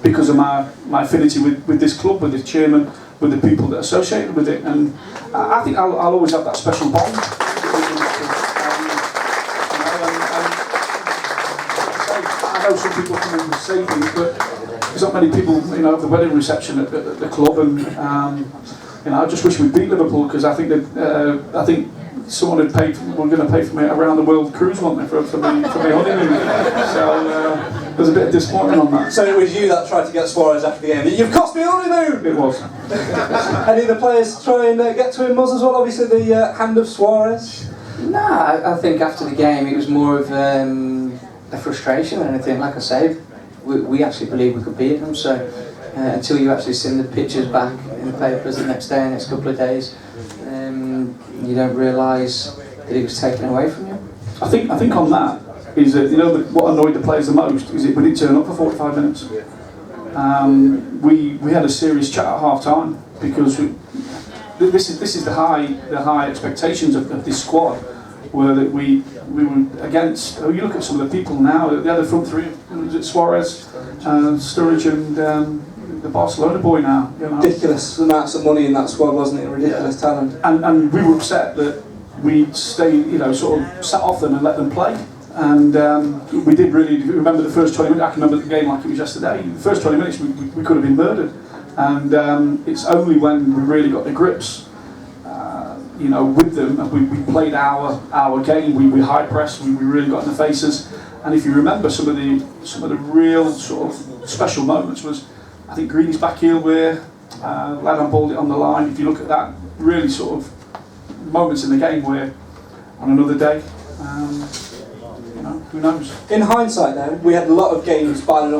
because of my affinity with this club, with the chairman, with the people that are associated with it, and I think I'll always have that special bond. I know some people come in and say things, but there's not many people, you know, at the wedding reception at the club, and you know, I just wish we'd beat Liverpool, because I think that I think someone had were going to pay for me a round the world cruise, weren't they, for me honeymoon. So there's a bit of disappointment on that. So it was you that tried to get Suarez after the game. You've cost me a honeymoon! It was. Any of the players try and get to him, Muzz, as well? Obviously the hand of Suarez. No, I think after the game it was more of a frustration than anything. Like I say, we actually believe we could beat them, so until you actually see the pictures back in the papers the next day, next couple of days, you don't realise that it was taken away from you. I think on that is that, you know, what annoyed the players the most is that we didn't turn up for 45 minutes. We had a serious chat at half time, because this is the high expectations of this squad, were that we were against. Oh, you look at some of the people now. The other front three, was it Suarez, Sturridge, and the Barcelona boy now. You know. Ridiculous amounts of money in that squad, wasn't it? Ridiculous talent. And we were upset that we stayed, you know, sort of sat off them and let them play. And we did really remember the first 20 minutes. I can remember the game like it was yesterday. The first 20 minutes we could have been murdered. And it's only when we really got the grips, you know, with them, and we played our game. We high pressed. We really got in the faces. And if you remember, some of the real sort of special moments was, I think, Green's back heel where lad handballed it on the line. If you look at that, really sort of moments in the game where, on another day, you know, who knows? In hindsight, though, we had a lot of games piling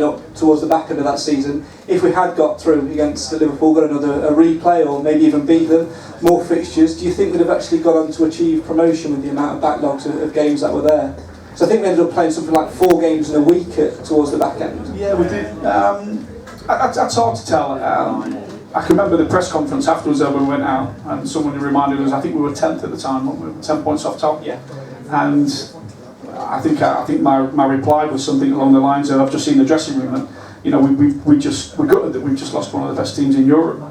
up towards the back end of that season. If we had got through against Liverpool, got a replay, or maybe even beat them, more fixtures, do you think we'd have actually gone on to achieve promotion with the amount of backlogs of games that were there? So I think we ended up playing something like 4 games in a week towards the back end. Yeah, we did. That's hard to tell. I can remember the press conference afterwards when we went out, and someone reminded us, I think we were 10th at the time, weren't we? 10 points off top. Yeah. And I think my reply was something along the lines of, I've just seen the dressing room, and you know, we're gutted that we've just lost one of the best teams in Europe.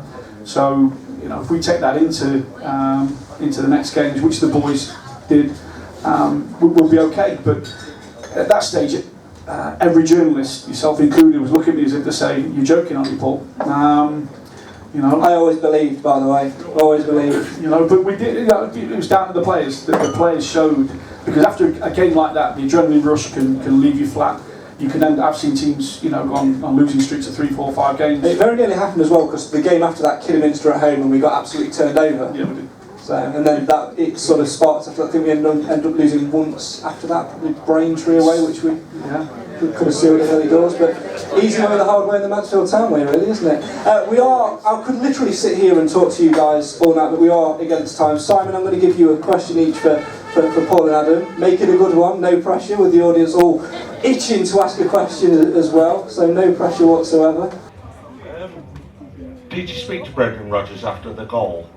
So, you know, if we take that into the next games, which the boys did, we'll be okay. But at that stage, every journalist, yourself included, was looking at me as if to say, "You're joking, aren't you, Paul?" You know, I always believed, by the way, always believed. You know, but we did. You know, it was down to the players. The players showed, because after a game like that, the adrenaline rush can leave you flat. You can end. I've seen teams, you know, go on losing streaks of 3, 4, 5 games. It very nearly happened as well, because the game after that, Kidderminster at home, and we got absolutely turned over. Yeah, we did. So, and then it sort of sparked after. I think we ended up losing once after that, probably Braintree away, which we. Yeah. could have sealed it early doors, but easy way, the hard way, and the Mansfield Town way, really, isn't it? I could literally sit here and talk to you guys all night, but we are against time. Simon, I'm going to give you a question each for Paul and Adam. Make it a good one, no pressure, with the audience all itching to ask a question as well, so no pressure whatsoever. Did you speak to Brendan Rodgers after the goal?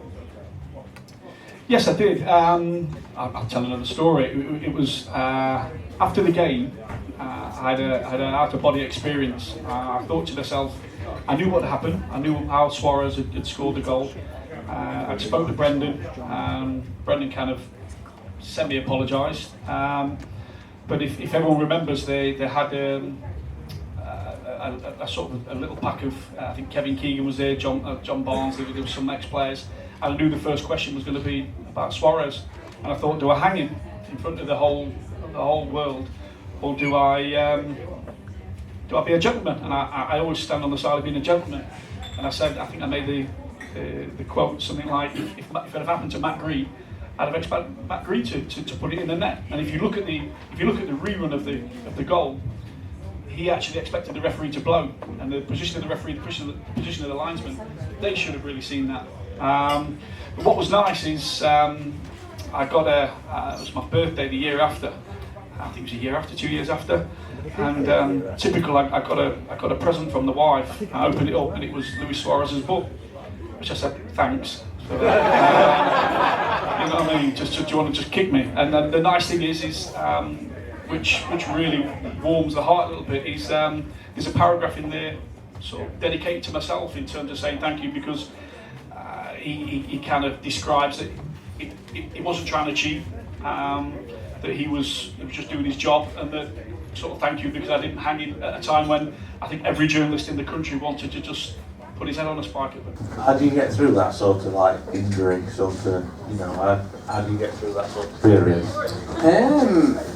Yes, I did. I'll tell another story. It was after the game. I had an out-of-body experience. I thought to myself, I knew what had happened. I knew how Suarez had scored the goal. I spoke to Brendan. Brendan kind of semi-apologised. But if everyone remembers, they had a sort of a little pack of, I think Kevin Keegan was there, John Barnes, there was some ex-players, and I knew the first question was going to be about Suarez, and I thought, do I hang him in front of the whole world, or do I be a gentleman? And I always stand on the side of being a gentleman, and I said, I think I made the quote something like, if it had happened to Matt Green, I'd have expected Matt Green to put it in the net. And if you look at the rerun of the goal, he actually expected the referee to blow, and the position of the referee, the position of the linesman, they should have really seen that. But what was nice is I got it was my birthday the year after. I think it was a year after, 2 years after, and typical. I got a present from the wife. I opened it up, and it was Luis Suarez's book, which I said thanks. So, you know what I mean? Do you want to just kick me? And then the nice thing is which really warms the heart a little bit, is there's a paragraph in there sort of dedicated to myself in terms of saying thank you, because he kind of describes that it wasn't trying to cheat, that he was just doing his job, and that sort of thank you because I didn't hang him at a time when I think every journalist in the country wanted to just put his head on a spike. How do you get through that sort of like injury, sort of, you know, how do you get through that sort of period?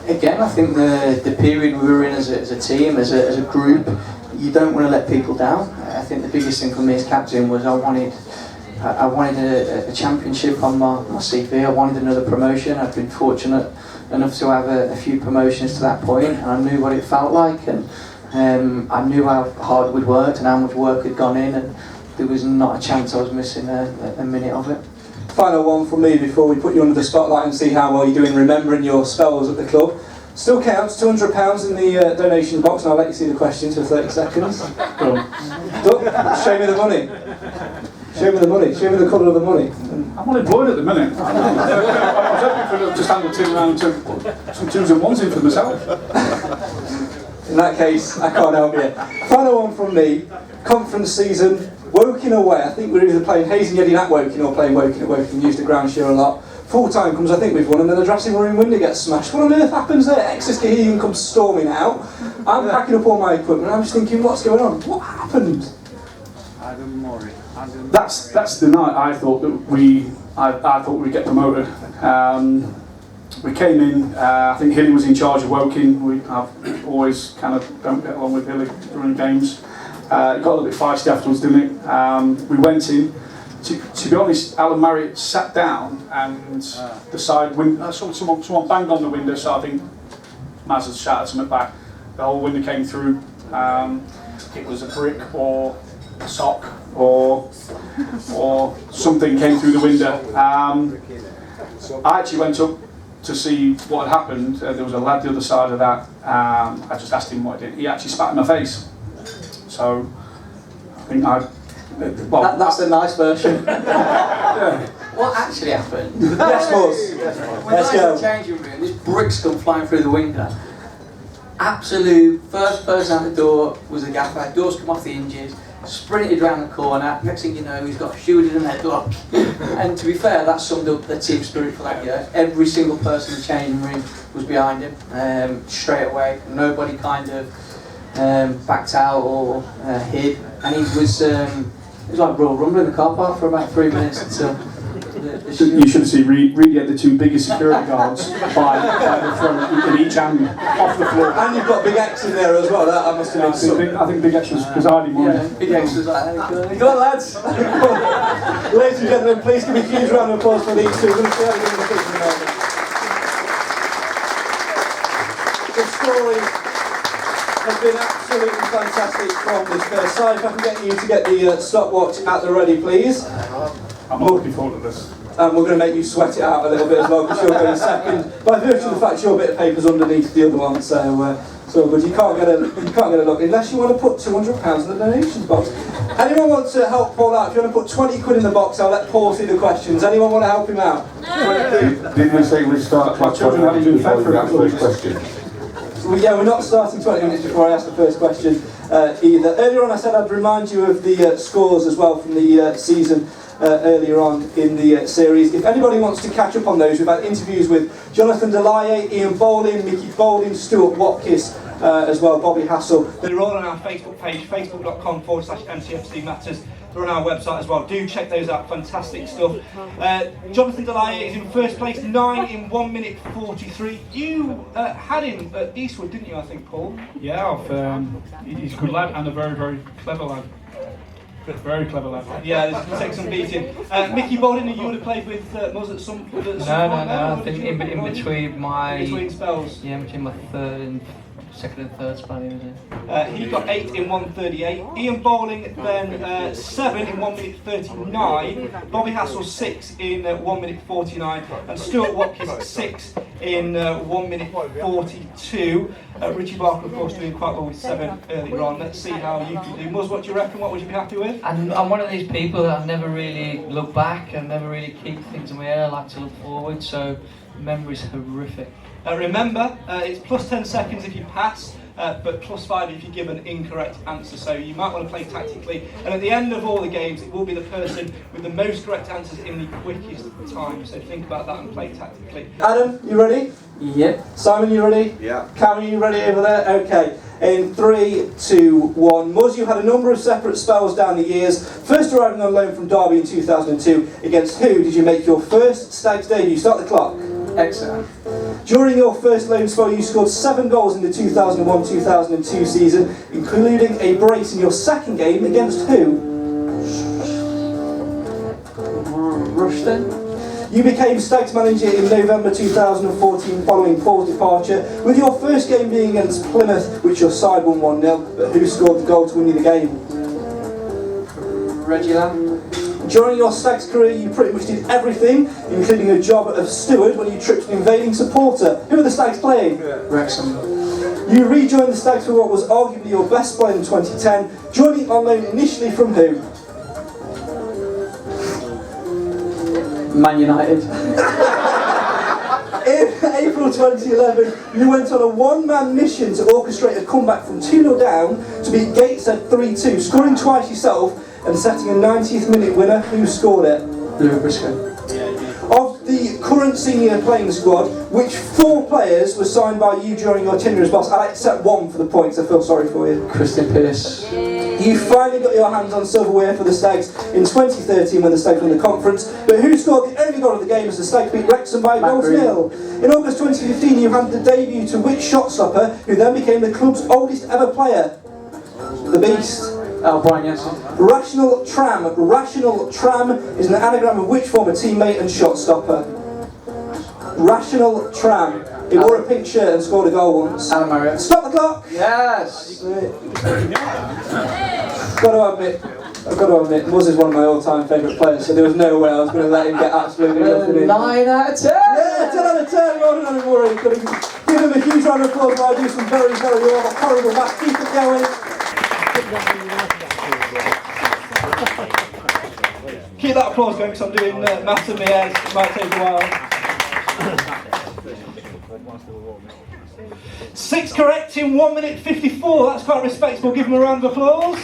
Again, I think the period we were in as a team, as a group, you don't want to let people down. I think the biggest thing for me as captain was I wanted a championship on my CV. I wanted another promotion. I've been fortunate enough to have a few promotions to that point, and I knew what it felt like, and I knew how hard we'd worked and how much work had gone in, and there was not a chance I was missing a minute of it. Final one from me before we put you under the spotlight and see how well you're doing remembering your spells at the club. Still counts, £200 in the donation box, and I'll let you see the questions for 30 seconds. Go on. Show me the money. Show me the money. Show me the colour of the money. I'm unemployed at the minute. I was hoping for just handle 2 rounds, some 2s and 1s in for myself. In that case, I can't help you. Final one from me. Conference season, Woking away. I think we're either playing Hayes and Yeading at Woking or playing Woking at Woking. Used the ground share a lot. Full time comes, I think we've won, and then the dressing room window gets smashed. What on earth happens there? Exis comes storming out. I'm packing up all my equipment. I'm just thinking, what's going on? What happened? Adam Murray. That's the night I thought that I thought we'd get promoted. We came in, I think Hilly was in charge of Woking. We have always kind of don't get along with Hilly during games. It got a little bit feisty afterwards, didn't it? We went in. To be honest, Alan Murray sat down, and the side window, someone banged on the window, so I think Maz had shouted something back. The whole window came through. It was a brick or a sock or something came through the window. I actually went up to see what had happened. There was a lad the other side of that. I just asked him what he did. He actually spat in my face. So I think that's the nice version. Yeah. What actually happened? Yes, boss. When I was in the changing room, this bricks come flying through the window. Absolute first person out the door was the gaffer. Doors come off the hinges. Sprinted round the corner. Next thing you know, he's got shielded in their door. And to be fair, that summed up the team spirit for that year. Every single person in the changing room was behind him straight away. Nobody kind of backed out or hid. And it was like Royal Rumble in the car park for about 3 minutes until. You should see Reedy had the 2 biggest security guards by the front in each hand off the floor. And you've got Big X in there as well. That must have been I think Big X was presiding one. Yeah, Big X was like, go on, lads. Ladies and gentlemen, please give me a huge round of applause for these two. We're going to see how they're doing in the pitch in a moment. The has been absolutely fantastic from this first side. If I can get you to get the stopwatch at the ready, please. I'm looking forward to this. And we're going to make you sweat it out a little bit as well, because you're going second. By virtue of the fact your bit of paper's underneath the other one, so but you can't get a look unless you want to put £200 in the donations box. Anyone want to help Paul out? If you want to put 20 quid in the box, I'll let Paul see the questions. Anyone want to help him out? Did we say we start like 20 minutes before we ask the first question? We're not starting 20 minutes before I ask the first question either. Earlier on I said I'd remind you of the scores as well from the season earlier on in the series. If anybody wants to catch up on those, we've had interviews with Jonathan Delaye, Ian Bowling, Mickey Bowling, Stuart Watkis, as well, Bobby Hassel. They're all on our Facebook page, facebook.com/MCFC Matters. They're on our website as well. Do check those out, fantastic stuff. Jonathan Delaye is in first place, 9 in 1 minute 43. You had him at Eastwood, didn't you, I think, Paul? Yeah, he's a good lad and a very, very clever lad. Very clever lad. Yeah, this can take some beating. Mickey Bowling, you would have played with Muzz at some point? No. I think in between my... In between spells? Yeah, between my second and third spell, was it? He got 8 in 1:38. Ian Bowling then 7 in 1 minute 39. Bobby Hassel 6 in 1 minute 49. And Stuart Watkins 6 in 1 minute 42. Richie Barker, of course, doing quite well with 7 earlier on. Let's see how you can do. Muzz, what do you reckon? What would you be happy with? I'm one of these people that I never really look back and never really keep things in my head. I like to look forward, so memory's horrific. Remember, it's plus 10 seconds if you pass, but plus 5 if you give an incorrect answer. So you might want to play tactically. And at the end of all the games, it will be the person with the most correct answers in the quickest time. So think about that and play tactically. Adam, you ready? Yep. Simon, you ready? Yeah. Cam, you ready over there? Okay. In 3, 2, 1. Muzz, you had a number of separate spells down the years. First arriving on loan from Derby in 2002. Against who did you make your first Stags debut? Start the clock. Exeter. During your first loan spell, you scored 7 goals in the 2001-2002 season, including a brace in your second game against who? Rushden. You became Stags manager in November 2014 following Paul's departure, with your first game being against Plymouth, which your side won 1-0, but who scored the goal to win you the game? Reggie Lamb. During your Stags career, you pretty much did everything, including a job of steward when you tripped an invading supporter. Who were the Stags playing? Wrexham. You rejoined the Stags for what was arguably your best play in 2010, joining on loan initially from who? Man United. In April 2011, you went on a one-man mission to orchestrate a comeback from 2-0 down to beat Gateshead 3-2, scoring twice yourself and setting a 90th minute winner. Who scored it? Louis Briscoe. Of the current senior playing squad, which 4 players were signed by you during your tenure as boss? I'd like to set 1 for the points, I feel sorry for you. Christian Pearce. You finally got your hands on silverware for the Stags in 2013 when the Stags won the conference, but who scored the only goal of the game as the Stags beat Wrexham by a goal to nil? In August 2015 you handed the debut to which shot stopper, who then became the club's oldest ever player? The Beast. Brian Jensen. Rational Tram. Rational Tram is an anagram of which former teammate and shot stopper? Rational Tram. He wore a pink shirt and scored a goal once. Adam Murray. Stop the clock! Yes! I've got to admit, Muzz is one of my all-time favourite players, so there was no way I was going to let him get absolutely nothing in. 9 out of 10! Yeah, 10 out of 10, well done, Adam Murray. Got to give him a huge round of applause while I do some very, very horrible math. Keep it going. Keep that applause going because I'm doing maths in my head. It might take a while. 6 correct in 1 minute 54. That's quite respectable. Give him a round of applause.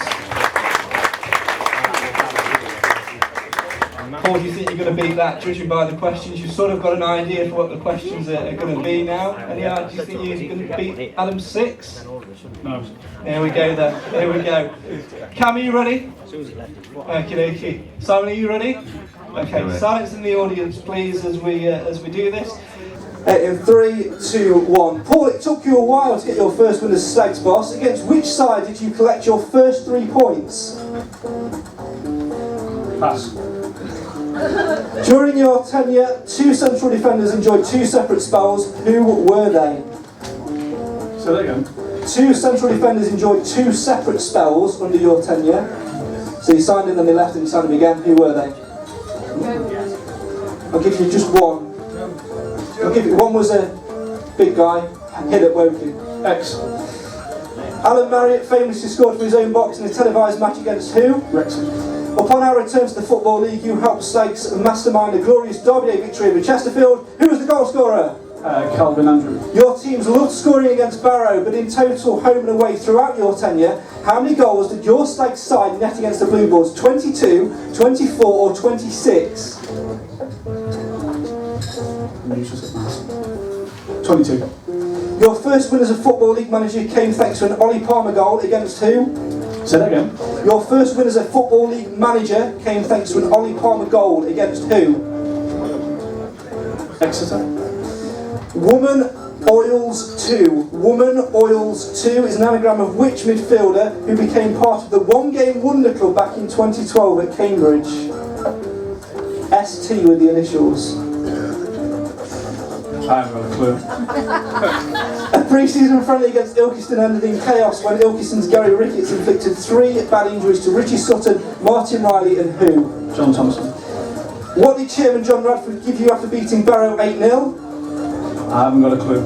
Paul, do you think you're going to beat that? Judging by the questions, you've sort of got an idea for what the questions are going to be now. And yeah, do you think you're going to beat Adam's 6? No. There we go then. There we go. Cam, are you ready? Okay. Simon, are you ready? Okay. Silence in the audience, please, as we do this. In 3, 2, 1. Paul, it took you a while to get your first win as Stags boss. Against which side did you collect your first 3 points? Pass. During your tenure, 2 central defenders enjoyed 2 separate spells. Who were they? Say that again. Two central defenders enjoyed two separate spells under your tenure. So you signed in, then they left, and you signed them again. Who were they? I'll give you just one. One was a big guy, hit at Woking. X. Alan Marriott famously scored for his own box in a televised match against who? Wrexham. Upon our return to the Football League, you helped Stags mastermind a glorious Derby Day victory over Chesterfield. Who was the goal scorer? Calvin Andrew. Your teams loved scoring against Barrow, but in total, home and away throughout your tenure, how many goals did your Stags side net against the Blue Bulls? 22, 24 or 26? 22. Your first win as a Football League manager came thanks to an Ollie Palmer goal against who? Say that again. Your first win as a Football League manager came thanks to an Ollie Palmer goal against who? Exeter. Woman Oils 2. Woman Oils 2 is an anagram of which midfielder who became part of the One Game Wonder Club back in 2012 at Cambridge? ST with the initials. I haven't got a clue. A pre-season friendly against Ilkeston ended in chaos when Ilkeston's Gary Ricketts inflicted 3 bad injuries to Richie Sutton, Martin Riley and who? John Thompson. What did Chairman John Radford give you after beating Barrow 8-0? I haven't got a clue.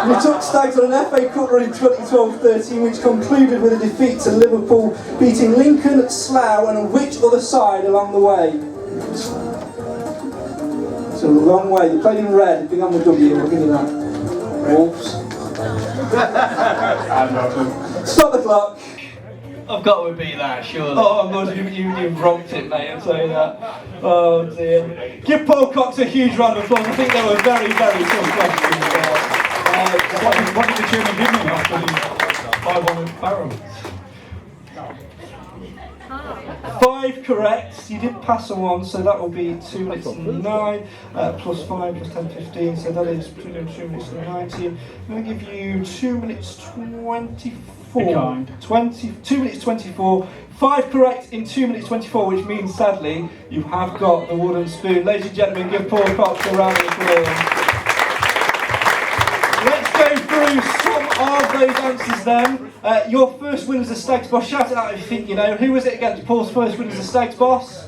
You took Stags on an FA Cup run in 2012-13 which concluded with a defeat to Liverpool, beating Lincoln, Slough and which other side along the way? It's a long way. You played in red, big on the W, I'll give you that. Wolves. I haven't got a clue. Stop the clock. I've got to beat that, surely. Oh, God, you've romped it, mate, I'm saying that. Oh, dear. Give Paul Cox a huge round of applause. I think they were very, very tough questions. What did the chairman give me after the 5 Barrow? 5 correct. You did pass on one, so that will be 2 minutes and 9, plus 5 plus 10, 15, so that is 2 minutes and 19. I'm going to give you 2 minutes 24. 2 minutes 24. 5 correct in 2 minutes 24, which means, sadly, you have got the wooden spoon. Ladies and gentlemen, give Paul Cox a round of applause. Let's go through some of those answers then. Your first win as a Stags boss, shout it out if you think you know. Who was it against? Paul's first win as a Stags boss?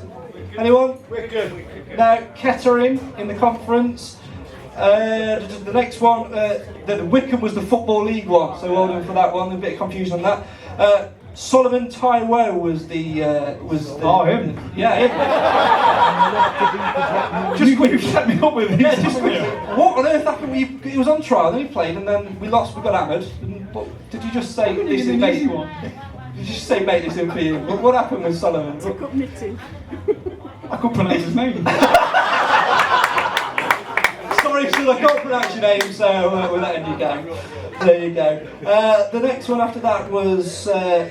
Anyone? Wigan. No, Kettering in the conference. The next one, the Wickham was the Football League one, so well done for that one. A bit of confusion on that. Solomon Taiwo was the Oh, him? Yeah, him. Just quick, you set me up with him. Yeah, just quick. What on earth happened? He was on trial, then he played, and then we lost. We got hammered. Did you just say this is mate? Did you just say mate this in for you? What happened with Solomon? Took up knitting. I couldn't pronounce his name. Sorry, son, I can't pronounce your name, so we're letting you go. There you go. The next one after that was the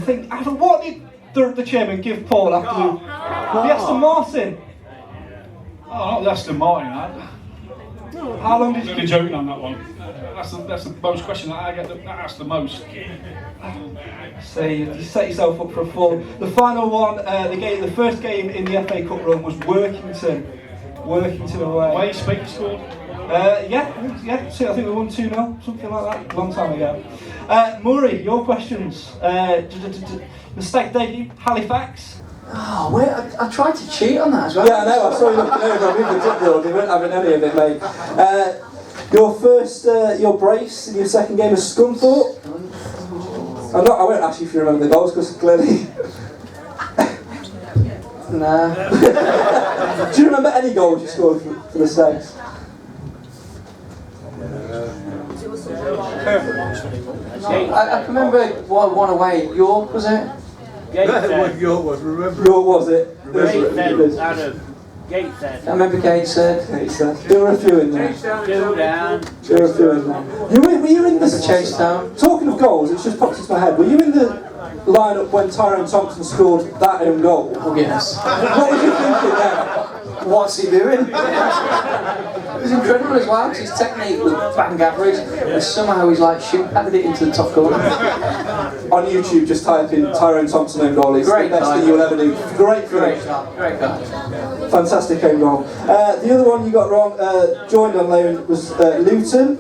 thing. After what did the chairman give Paul after the Aston Martin? Oh, that's the Martin. How long did you? Only joking on that one. That's the most question that I get asked the most. So you set yourself up for a fall. The final one, the first game in the FA Cup run was Workington away. Way Speaker scored. Yeah. So I think we won 2-0, something like that, a long time ago. Murray, your questions. The Stag debut, Halifax. Oh, wait, I tried to cheat on that as well. Yeah, I know, I saw you looking over. I'm in the clipboard, you weren't having any of it, mate. Your first, your brace in your second game is Scunthorpe. I won't ask you if you remember the goals, because clearly... Nah. Do you remember any goals you scored for the Stags? I can remember one away at York, was it? York was, remember? York was it? Adam. Gateshead. I remember Gateshead. There were a few in there. There were a few in there. Were you in this? Chasetown. Talking of goals, it's just popped into my head. Were you in the line-up when Tyrone Thompson scored that own goal? Oh, yes. What were you thinking then? What's he doing? It was incredible as well, because his technique was bang average, and somehow he's like padded it into the top corner. On YouTube, just type in Tyrone Thompson own goal. It's the best thing you'll ever do. Great guy. Fantastic own goal. The other one you got wrong, joined on loan, was Luton.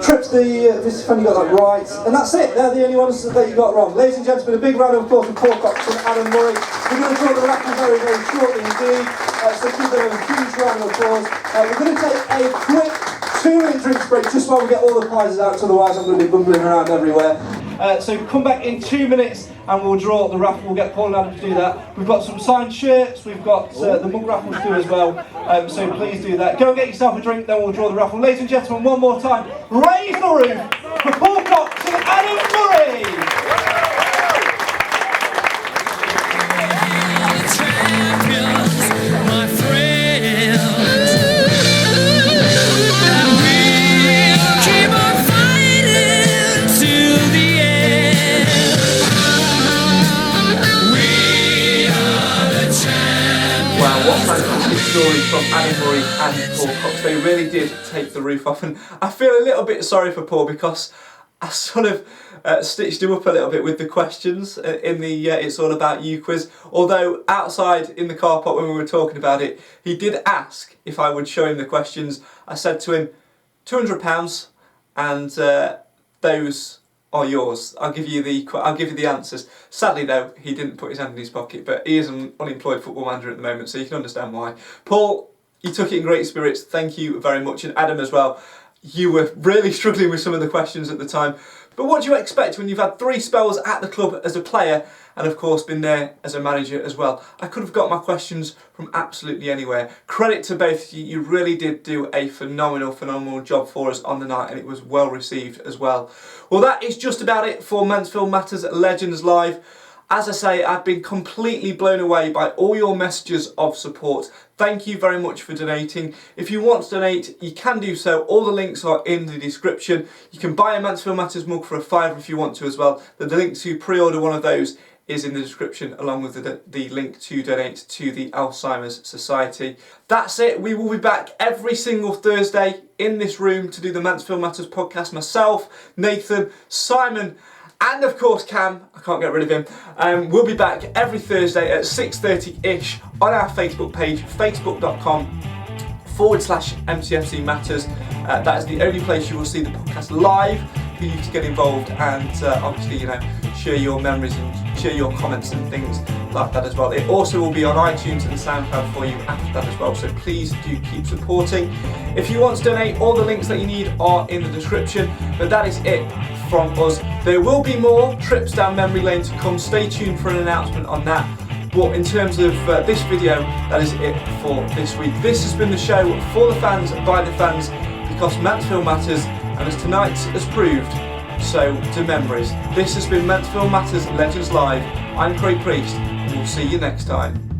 Trips this fan, you got that right. And that's it, they're the only ones that you got wrong. Ladies and gentlemen, a big round of applause for Paul Cox and Adam Murray. We're going to draw the raffle very, very shortly indeed. So give them a huge round of applause. We're going to take a quick 2-minute drinks break just while we get all the prizes out, otherwise I'm going to be bumbling around everywhere. So come back in 2 minutes and we'll draw the raffle. We'll get Paul and Adam to do that. We've got some signed shirts, we've got the mug raffle to do as well. So please do that. Go and get yourself a drink, then we'll draw the raffle. Ladies and gentlemen, one more time, raise the roof for Paul Cox and Adam Murray! Story from Adam Murray and Paul Cox. They really did take the roof off, and I feel a little bit sorry for Paul because I sort of stitched him up a little bit with the questions in the It's All About You quiz. Although outside in the car park when we were talking about it, he did ask if I would show him the questions. I said to him, £200 and those are yours. I'll give you the answers. Sadly though, he didn't put his hand in his pocket, but he is an unemployed football manager at the moment, so you can understand why. Paul, you took it in great spirits, thank you very much, and Adam as well. You were really struggling with some of the questions at the time, but what do you expect when you've had 3 spells at the club as a player and of course been there as a manager as well? I could have got my questions from absolutely anywhere. Credit to both of you, you really did do a phenomenal job for us on the night, and it was well received as well. Well, that is just about it for Mansfield Matters Legends Live. As I say, I've been completely blown away by all your messages of support. Thank you very much for donating. If you want to donate, you can do so. All the links are in the description. You can buy a Mansfield Matters mug for £5 if you want to as well. The link to pre-order one of those is in the description, along with the link to donate to the Alzheimer's Society. That's it. We will be back every single Thursday in this room to do the Mansfield Matters podcast. Myself, Nathan, Simon, and of course Cam, I can't get rid of him. We'll be back every Thursday at 6:30ish on our Facebook page, facebook.com/MCFC Matters. That is the only place you will see the podcast live for you to get involved and obviously, you know, share your memories and share your comments and things like that as well. It also will be on iTunes and SoundCloud for you after that as well, so please do keep supporting. If you want to donate, all the links that you need are in the description, but that is it from us. There will be more trips down memory lane to come. Stay tuned for an announcement on that. But in terms of this video, that is it for this week. This has been the show for the fans, by the fans, because Mansfield matters, and as tonight has proved, so do memories. This has been Mansfield Matters Legends Live. I'm Craig Priest, and we'll see you next time.